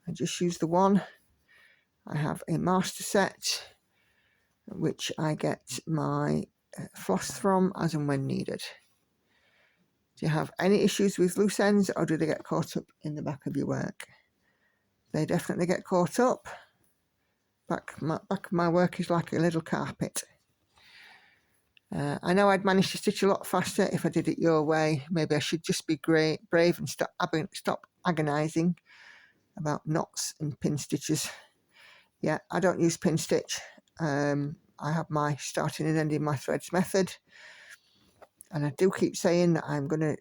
I just use the one. I have a master set, which I get my floss from as and when needed. Do you have any issues with loose ends, or do they get caught up in the back of your work? They definitely get caught up. Back of my work is like a little carpet. I know I'd manage to stitch a lot faster if I did it your way. Maybe I should just be brave and stop agonising about knots and pin stitches. Yeah, I don't use pin stitch. I have my starting and ending my threads method. And I do keep saying that I'm going to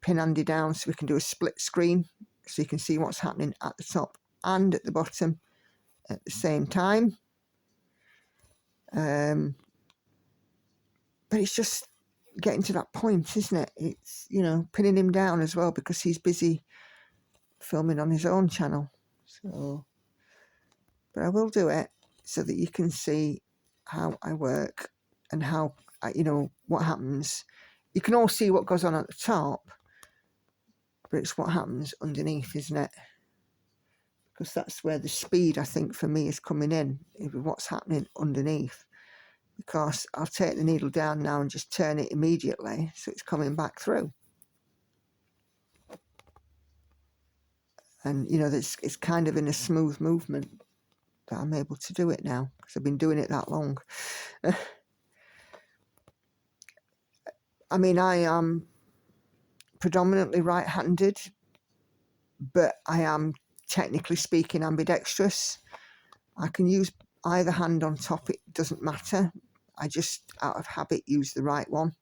pin Andy down so we can do a split screen so you can see what's happening at the top and at the bottom at the same time. But it's just getting to that point, isn't it? It's, you know, pinning him down as well because he's busy filming on his own channel. So, but I will do it so that you can see how I work and how, you know, what happens. You can all see what goes on at the top, but it's what happens underneath, isn't it? Because that's where the speed, I think, for me is coming in, what's happening underneath. Because I'll take the needle down now and just turn it immediately, so it's coming back through. And, you know, it's kind of in a smooth movement that I'm able to do it now, because I've been doing it that long. I mean, I am predominantly right-handed, but I am, technically speaking, ambidextrous. I can use either hand on top, it doesn't matter. I just, out of habit, use the right one.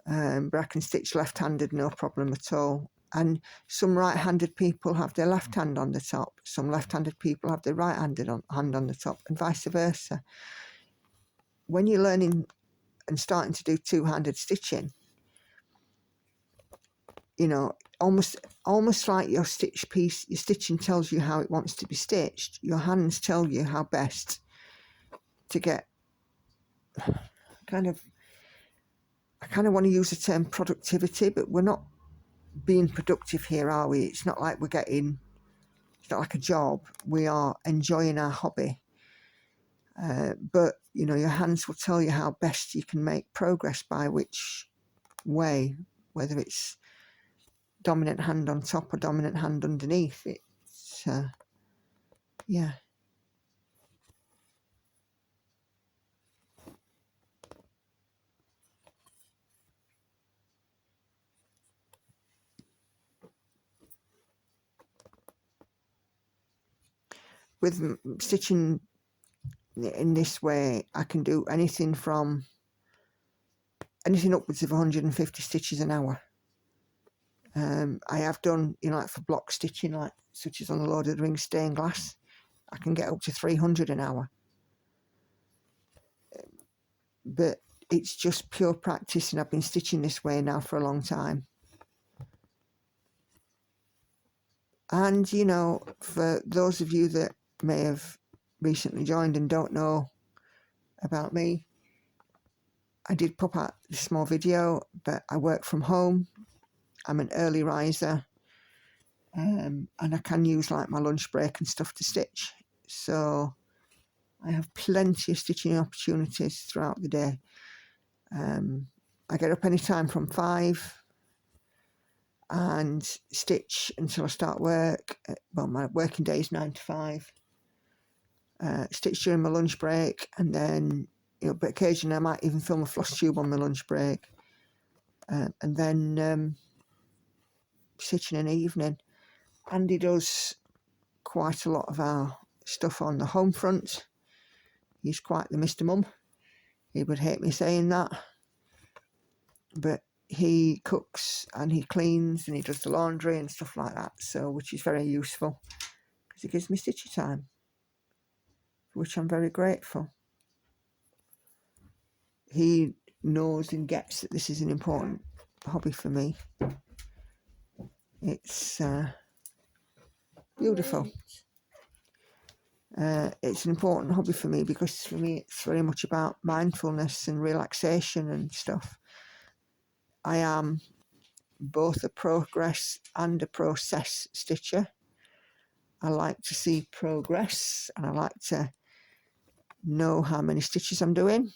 But I can stitch left-handed, no problem at all. And some right-handed people have their left hand on the top. Some left-handed people have their right-handed hand on the top, and vice versa. When you're learning and starting to do two-handed stitching, you know, almost like your stitch piece, your stitching tells you how it wants to be stitched. Your hands tell you how best to get I kind of want to use the term productivity, but we're not being productive here, are we? It's not like it's not like a job. We are enjoying our hobby. But, you know, your hands will tell you how best you can make progress by which way, whether it's dominant hand on top or dominant hand underneath. It's, yeah. With stitching in this way, I can do anything upwards of 150 stitches an hour. I have done, you know, like for block stitching, like such as on the Lord of the Rings stained glass, I can get up to 300 an hour. But it's just pure practice, and I've been stitching this way now for a long time. And, you know, for those of you that may have recently joined and don't know about me, I did pop out a small video, but I work from home. I'm an early riser, and I can use like my lunch break and stuff to stitch. So I have plenty of stitching opportunities throughout the day. I get up anytime from 5 and stitch until I start work. Well, my working day is 9 to 5. Stitch during my lunch break, and then, you know, but occasionally I might even film a floss tube on my lunch break, and then stitching in the evening. Andy does quite a lot of our stuff on the home front. He's quite the Mr. Mum. He would hate me saying that, but he cooks and he cleans and he does the laundry and stuff like that, so, which is very useful because it gives me stitchy time, for which I'm very grateful. He knows and gets that this is an important hobby for me. It's beautiful. It's an important hobby for me because for me it's very much about mindfulness and relaxation and stuff. I am both a progress and a process stitcher. I like to see progress, and I like to know how many stitches I'm doing,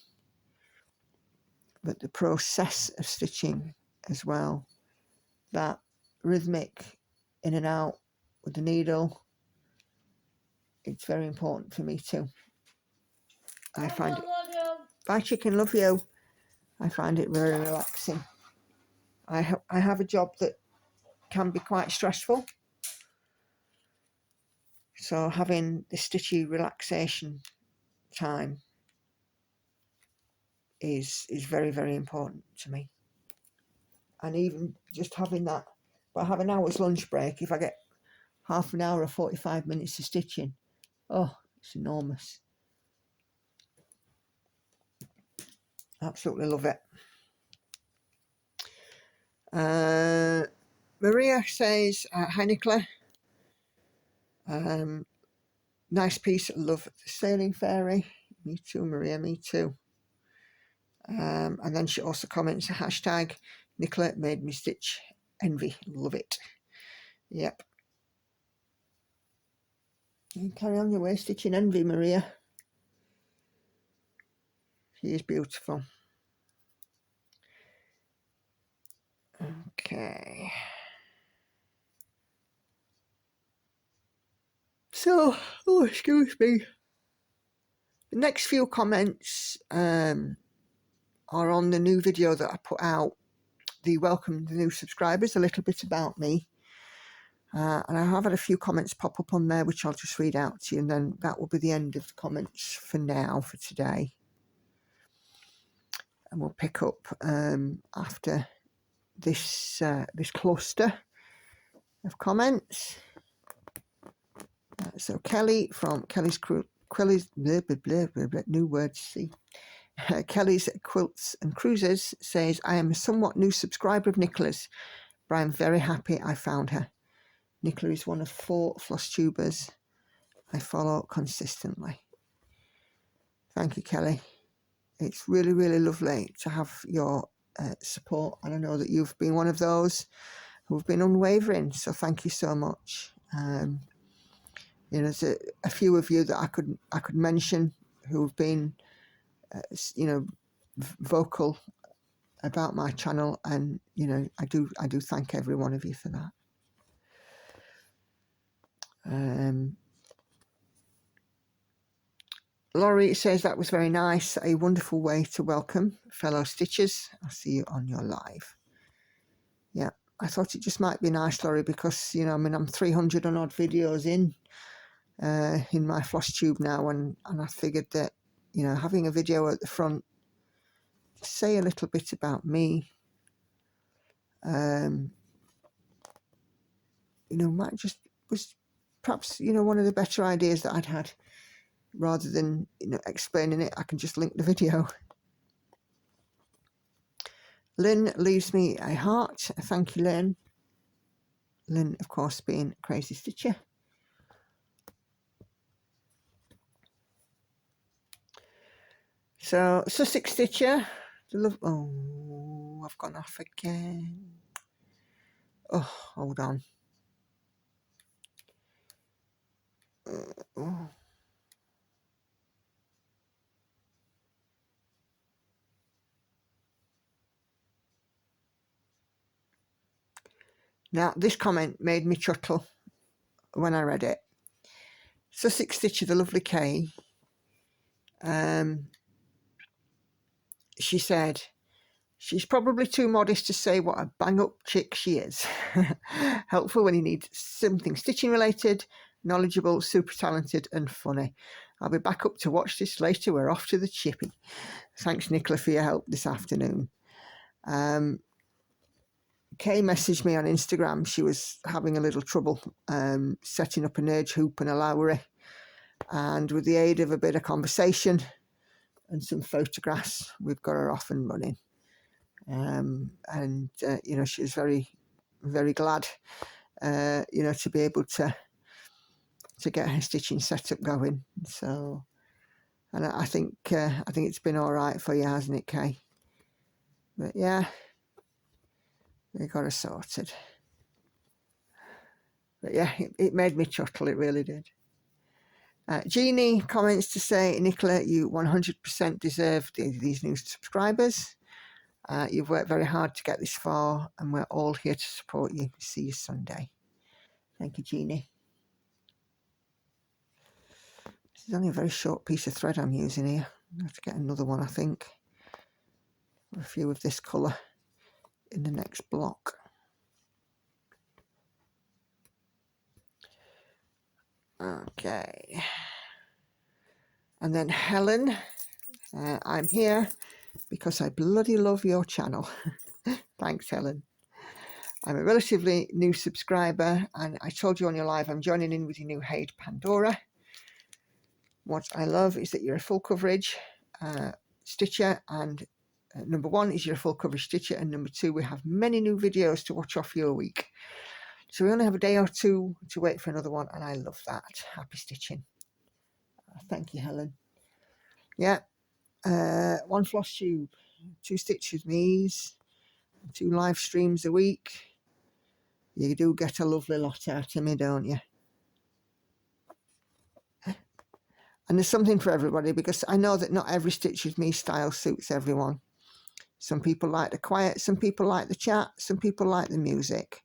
but the process of stitching as well, that rhythmic in and out with the needle, it's very important for me too. I find it, bye chicken, love you. I find it very relaxing. I have a job that can be quite stressful, so having the stitchy relaxation time is very, very important to me. And even just having that, but I have an hour's lunch break, if I get half an hour or 45 minutes of stitching, oh, it's enormous. Absolutely love it. Maria says, hi Nicola, nice piece, love the sailing fairy, Me too, Maria, me too. And then she also comments, hashtag Nicola made me stitch envy. Love it. Yep. You carry on your way stitching envy, Maria. She is beautiful. Okay. So, oh, excuse me. The next few comments are on the new video that I put out, the welcome the new subscribers, a little bit about me. And I have had a few comments pop up on there, which I'll just read out to you, and then that will be the end of the comments for now, for today. And we'll pick up after this this cluster of comments. So Kelly from Kelly's blah, blah, blah, blah, blah, new words, see. Kelly's Quilts and Cruises says, I am a somewhat new subscriber of Nicola's, but I'm very happy I found her. Nicola is one of 4 floss tubers I follow consistently. Thank you, Kelly. It's really, really lovely to have your support, and I know that you've been one of those who've been unwavering, so thank you so much. You know, there's a few of you that I could mention who have been, you know, vocal about my channel, and you know, I do thank every one of you for that. Laurie says that was very nice, a wonderful way to welcome fellow stitchers. I'll see you on your live. Yeah, I thought it just might be nice, Laurie, because you know, I mean, I'm 300 and odd videos in my floss tube now, and I figured that, you know, having a video at the front to say a little bit about me, you know, might just was perhaps, you know, one of the better ideas that I'd had. Rather than, you know, explaining it, I can just link the video. Lynn leaves me a heart. Thank you, Lynn. Lynn, of course, being a crazy stitcher. So, Sussex Stitcher. Oh, I've gone off again. Oh, hold on. Oh. Now, this comment made me chuckle when I read it. Sussex Stitcher, the lovely Kay, she said, she's probably too modest to say what a bang-up chick she is. Helpful when you need something stitching related, knowledgeable, super talented and funny. I'll be back up to watch this later. We're off to the chippy. Thanks, Nicola, for your help this afternoon. Kay messaged me on Instagram. She was having a little trouble setting up an edge hoop and a Lowry. And with the aid of a bit of conversation and some photographs, we've got her off and running. You know, she was very, very glad, you know, to be able to get her stitching setup going. So, and I think it's been all right for you, hasn't it, Kay? But yeah, we got her sorted. But yeah, it made me chuckle. It really did. Jeannie comments to say, Nicola, you 100% deserve these new subscribers. You've worked very hard to get this far, and we're all here to support you. See you Sunday. Thank you, Jeannie. This is only a very short piece of thread I'm using here. I have to get another one, I think. A few of this colour in the next block. Okay. And then Helen, I'm here because I bloody love your channel. Thanks, Helen. I'm a relatively new subscriber, and I told you on your live I'm joining in with your new Haid Pandora. What I love is that you're a full coverage stitcher, and number 1 is you're a full coverage stitcher, and number 2, we have many new videos to watch off your week. So we only have a day or two to wait for another one, and I love that. Happy stitching. Thank you, Helen. Yeah, 1 floss tube, 2 stitches with ease, 2 live streams a week. You do get a lovely lot out of me, don't you? And there's something for everybody, because I know that not every Stitch With Me style suits everyone. Some people like the quiet, some people like the chat, some people like the music.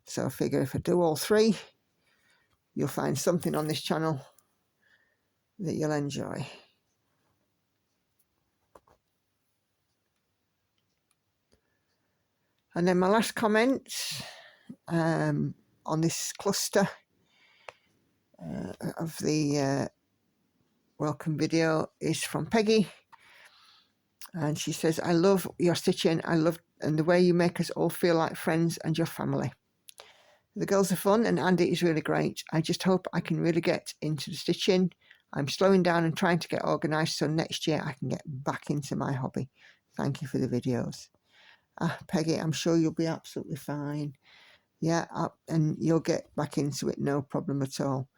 So I figure if I do all 3, you'll find something on this channel that you'll enjoy. And then my last comment on this cluster of the welcome video is from Peggy, and she says, I love your stitching, and the way you make us all feel like friends and your family. The girls are fun and Andy is really great. I just hope I can really get into the stitching. I'm slowing down and trying to get organised so next year I can get back into my hobby. Thank you for the videos. Peggy, I'm sure you'll be absolutely fine. Yeah, and you'll get back into it, no problem at all.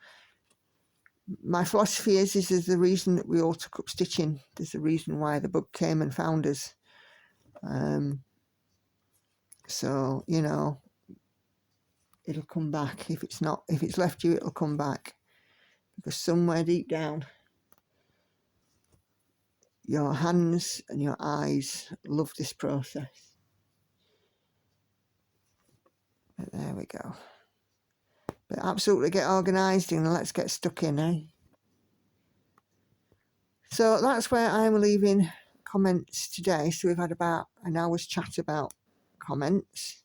My philosophy is the reason that we all took up stitching. There's a reason why the book came and found us. So, you know, it'll come back. If it's left you, it'll come back. Because somewhere deep down, your hands and your eyes love this process. But there we go. But absolutely get organised and let's get stuck in, eh? So that's where I'm leaving comments today. So we've had about an hour's chat about comments.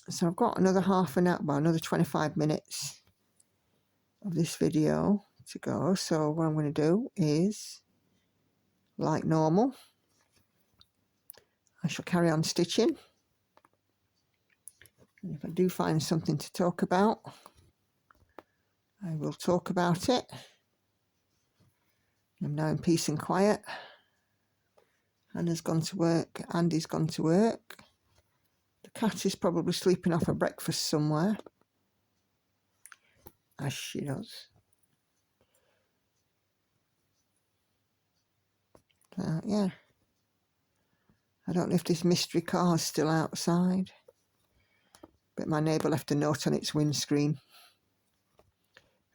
So I've got another half an hour, well, another 25 minutes of this video to go. So what I'm going to do is, like normal, I shall carry on stitching. And if I do find something to talk about, I will talk about it. I'm now in peace and quiet. Hannah's gone to work, Andy's gone to work. The cat is probably sleeping off her breakfast somewhere, as she does. Yeah. I don't know if this mystery car is still outside, but my neighbour left a note on its windscreen.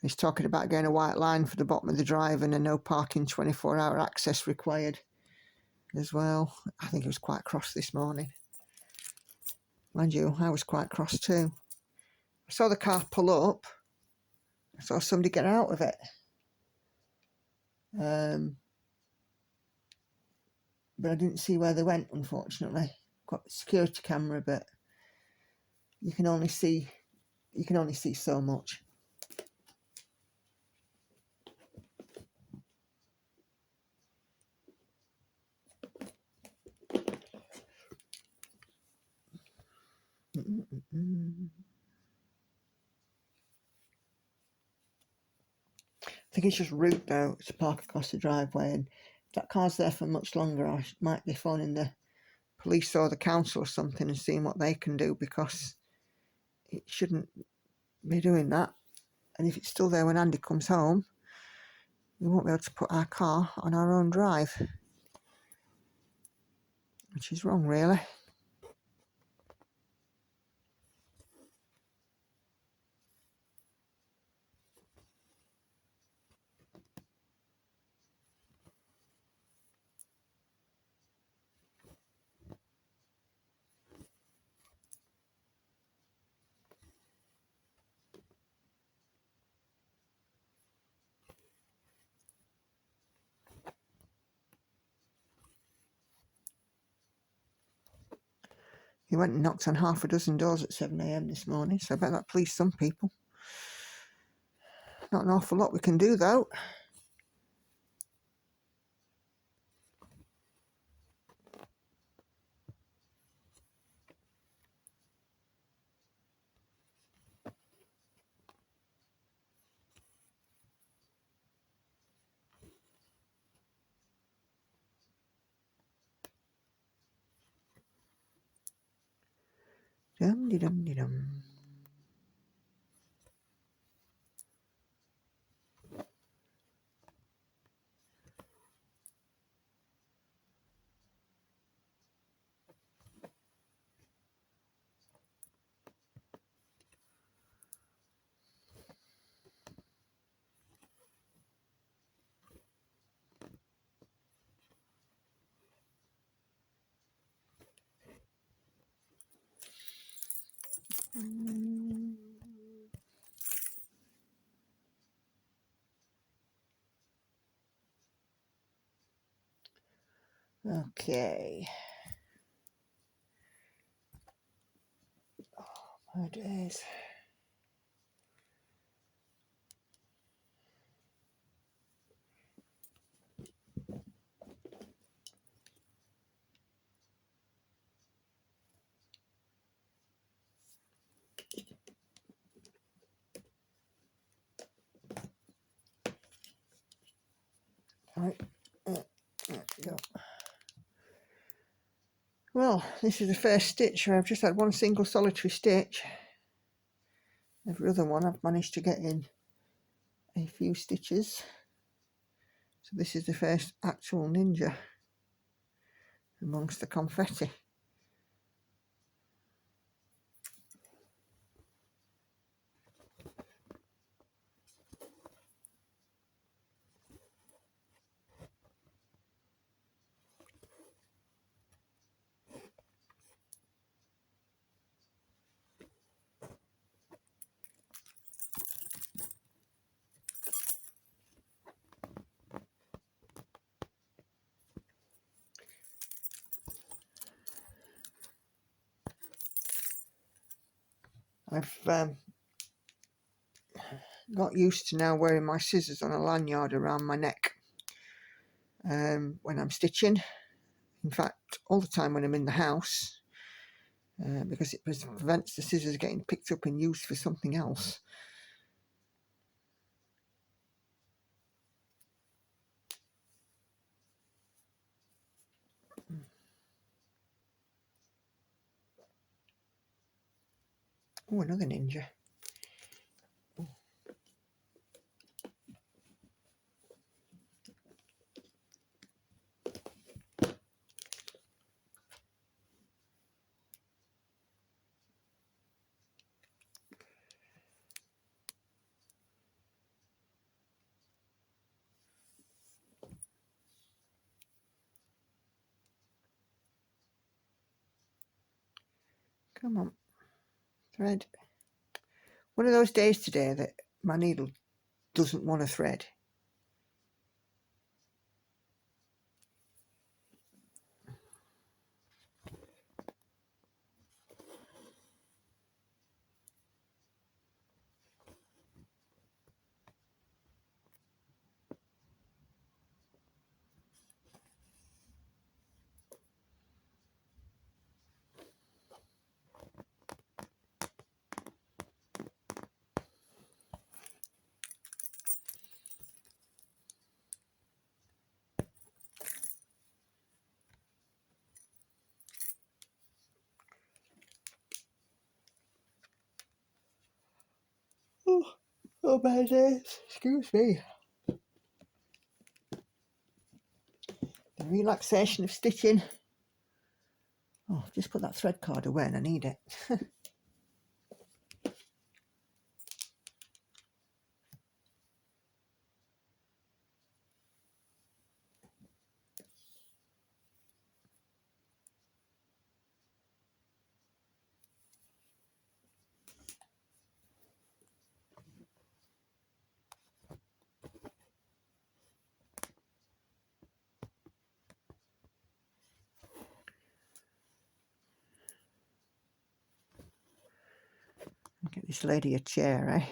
He's talking about getting a white line for the bottom of the drive and a no parking 24-hour access required as well. I think he was quite cross this morning. Mind you, I was quite cross too. I saw the car pull up. I saw somebody get out of it. But I didn't see where they went, unfortunately. Got a security camera, but you can only see so much. I think it's just rude though to park across the driveway, and if that car's there for much longer, I might be phoning the police or the council or something and seeing what they can do, because it shouldn't be doing that. And if it's still there when Andy comes home, we won't be able to put our car on our own drive, which is wrong, really. He went and knocked on half a dozen doors at 7 AM this morning, so I bet that pleased some people. Not an awful lot we can do, though. Dum-de-dum-de-dum. Okay. Oh, my days. Right. There we go. Well, this is the first stitch where I've just had one single solitary stitch. Every other one I've managed to get in a few stitches. So this is the first actual ninja amongst the confetti. I've got used to now wearing my scissors on a lanyard around my neck when I'm stitching. In fact, all the time when I'm in the house, because it prevents the scissors getting picked up and used for something else. Oh, another ninja. Come on, thread. One of those days today that my needle doesn't want to thread. Oh my days, excuse me. The relaxation of stitching. Oh, just put that thread card away and I need it. Get this lady a chair, eh?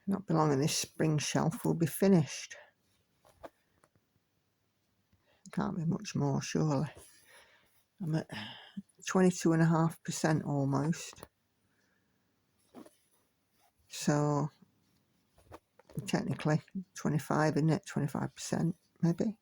Not be long and this spring shelf will be finished. Can't be much more, surely. I'm at 22.5% almost. So technically 25, isn't it? 25% maybe.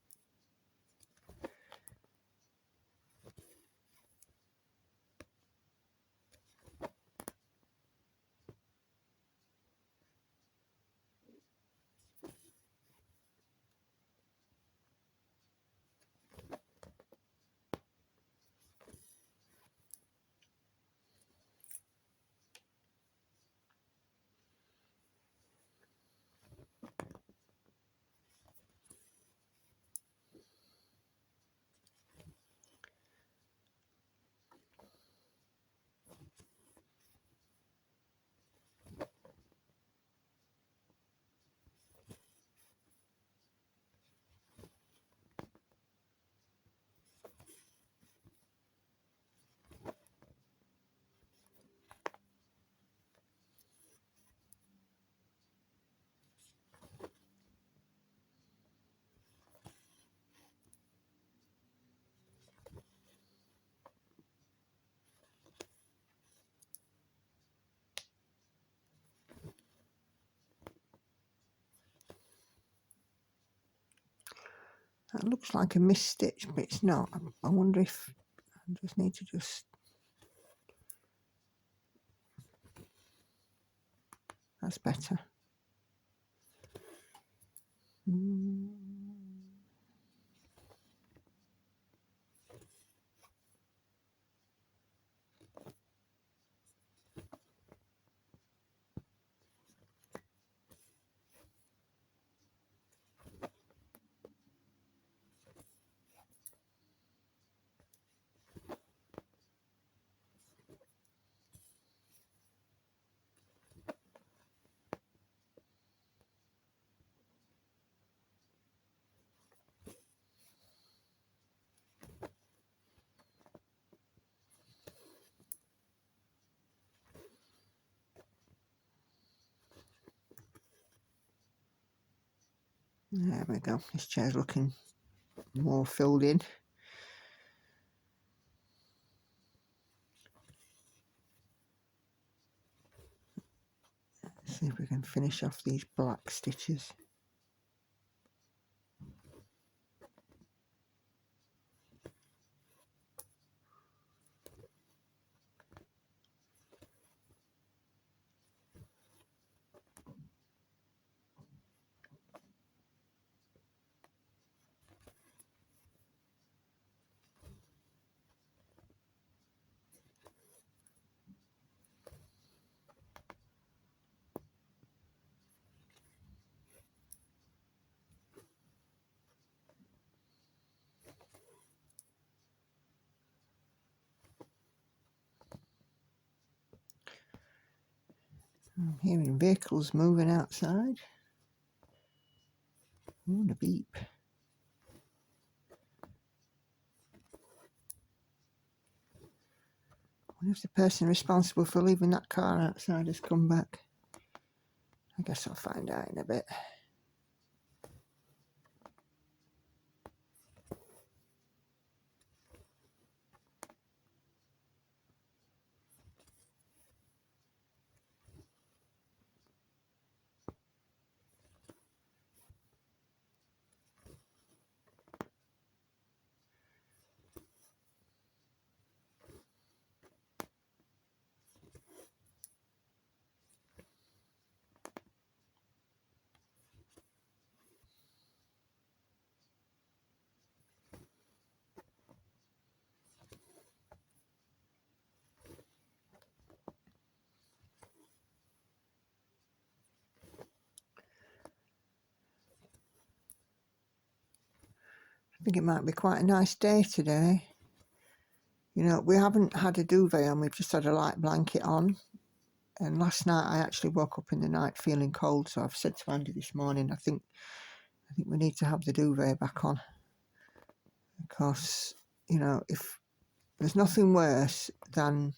That looks like a missed stitch, but it's not. I wonder if I just need to just... That's better. There we go. This chair's looking more filled in. See if we can finish off these black stitches. I'm hearing vehicles moving outside. Oh, the beep. I wonder if the person responsible for leaving that car outside has come back. I guess I'll find out in a bit. I think it might be quite a nice day today. You know, we haven't had a duvet on, we've just had a light blanket on. And last night I actually woke up in the night feeling cold, so I've said to Andy this morning, I think we need to have the duvet back on. Because, you know, if there's nothing worse than...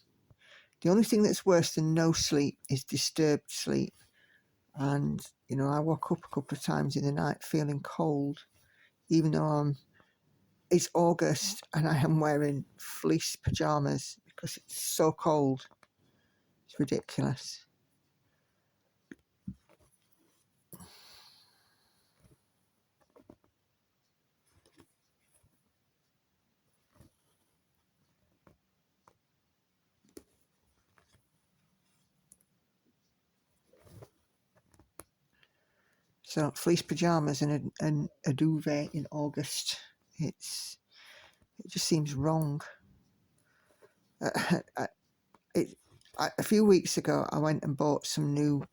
The only thing that's worse than no sleep is disturbed sleep. And, you know, I woke up a couple of times in the night feeling cold, even though it's August and I am wearing fleece pyjamas because it's so cold. It's ridiculous. So fleece pyjamas and a duvet in August. It just seems wrong. A few weeks ago, I went and bought some new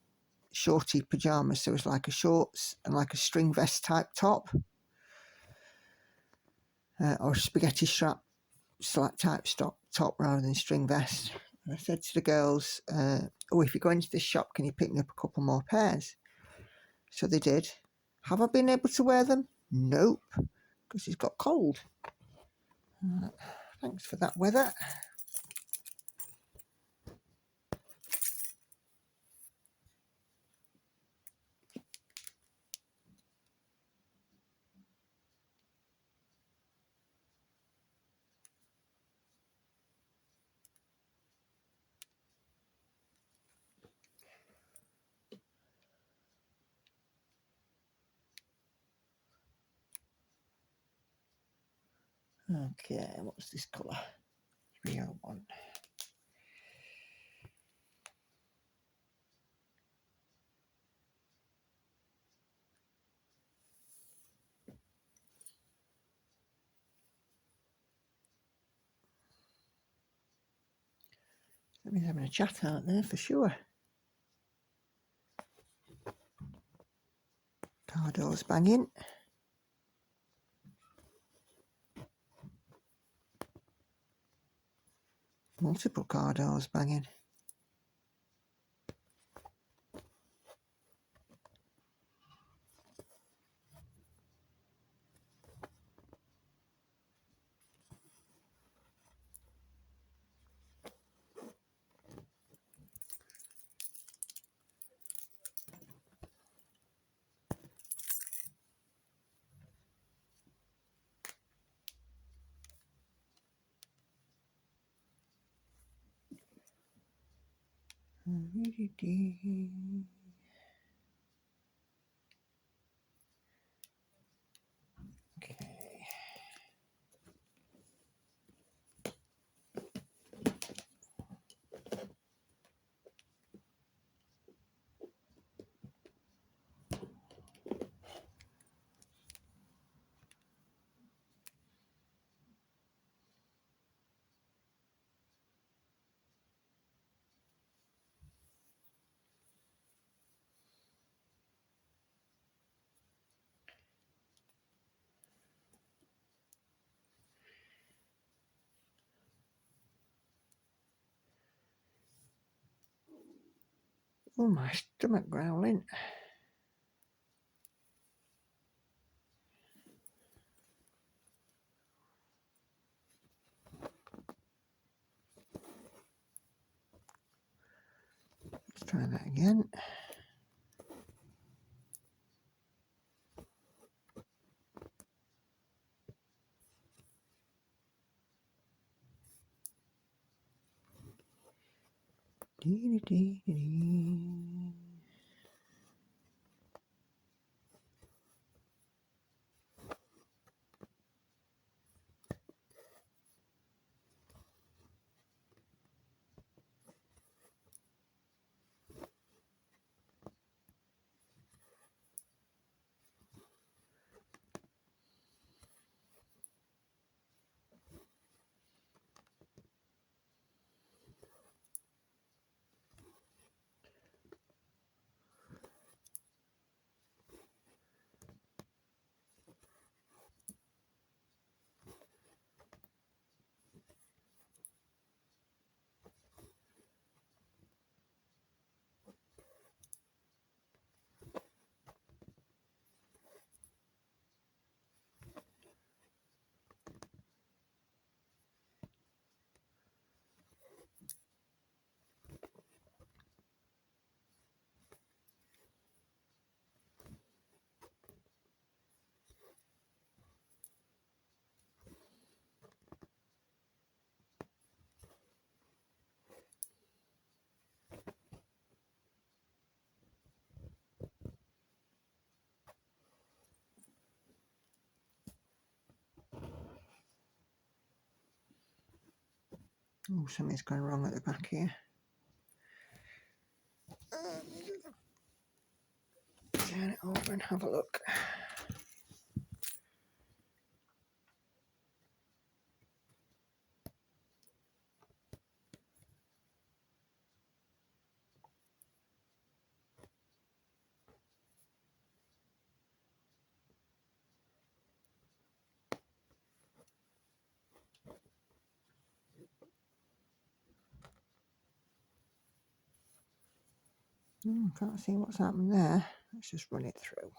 shorty pyjamas. So it was like a shorts and like a string vest type top, or spaghetti strap type top rather than string vest. And I said to the girls, "Oh, if you go into this shop, can you pick me up a couple more pairs?" So they did. Have I been able to wear them? Nope, because it's got cold. Thanks for that weather. Okay, what's this colour? 301. Somebody's having a chat out there for sure. Car doors banging. Multiple car doors banging. Okay. Oh, my stomach growling. Let's try that again. Oh, something's gone wrong at the back here. Turn it over and have a look. Can't see what's happened there. Let's just run it through.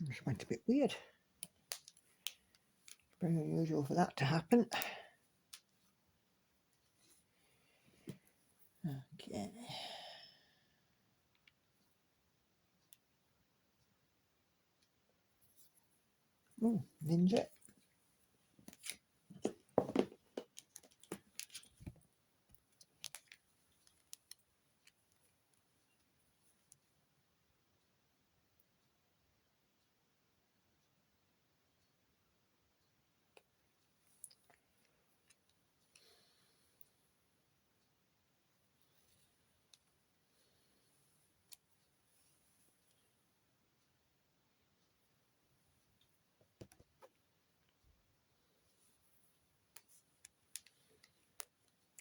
Just went a bit weird. Very unusual for that to happen. Okay. Oh, ninja.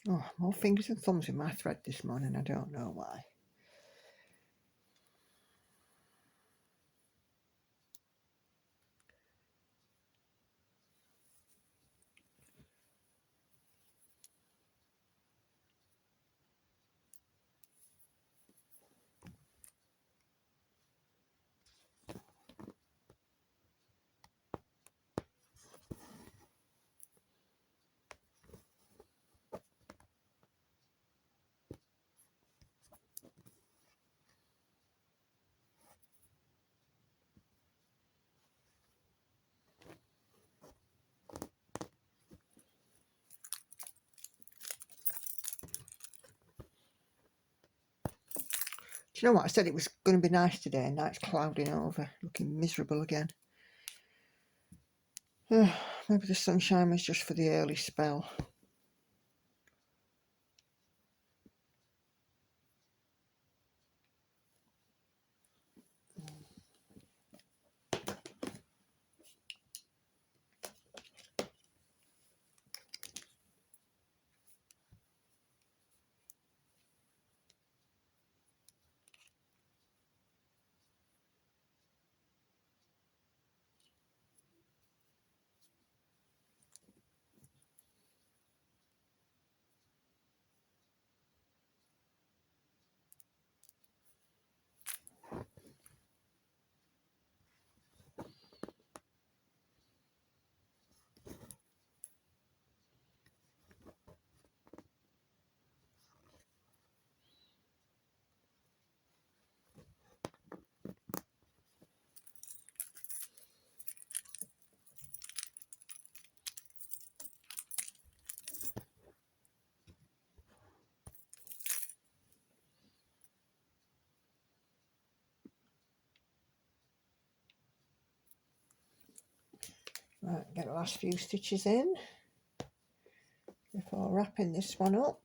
Oh, more fingers and thumbs in my thread this morning. I don't know why. Do you know what? I said it was going to be nice today, and now it's clouding over, looking miserable again. Maybe the sunshine was just for the early spell. Right, get the last few stitches in before wrapping this one up.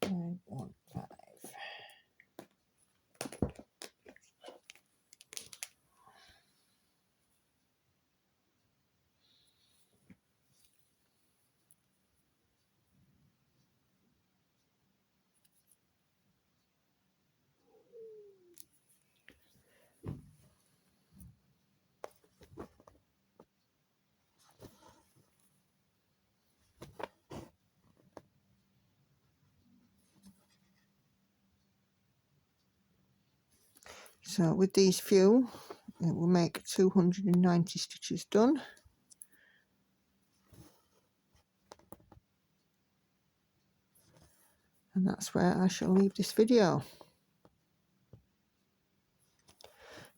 915. So with these few, it will make 290 stitches done. And that's where I shall leave this video.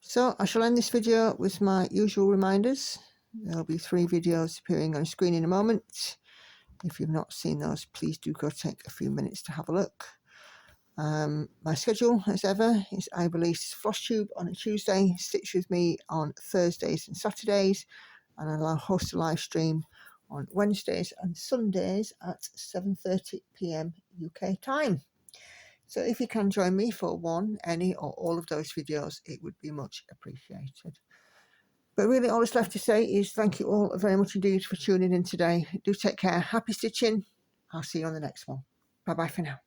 So I shall end this video with my usual reminders. There'll be 3 videos appearing on screen in a moment. If you've not seen those, please do go take a few minutes to have a look. My schedule, as ever, is I release Floss Tube on a Tuesday, Stitch With Me on Thursdays and Saturdays, and I'll host a live stream on Wednesdays and Sundays at 7:30 p.m. UK time. So if you can join me for one, any or all of those videos, it would be much appreciated. But really all that's left to say is thank you all very much indeed for tuning in today. Do take care. Happy stitching. I'll see you on the next one. Bye bye for now.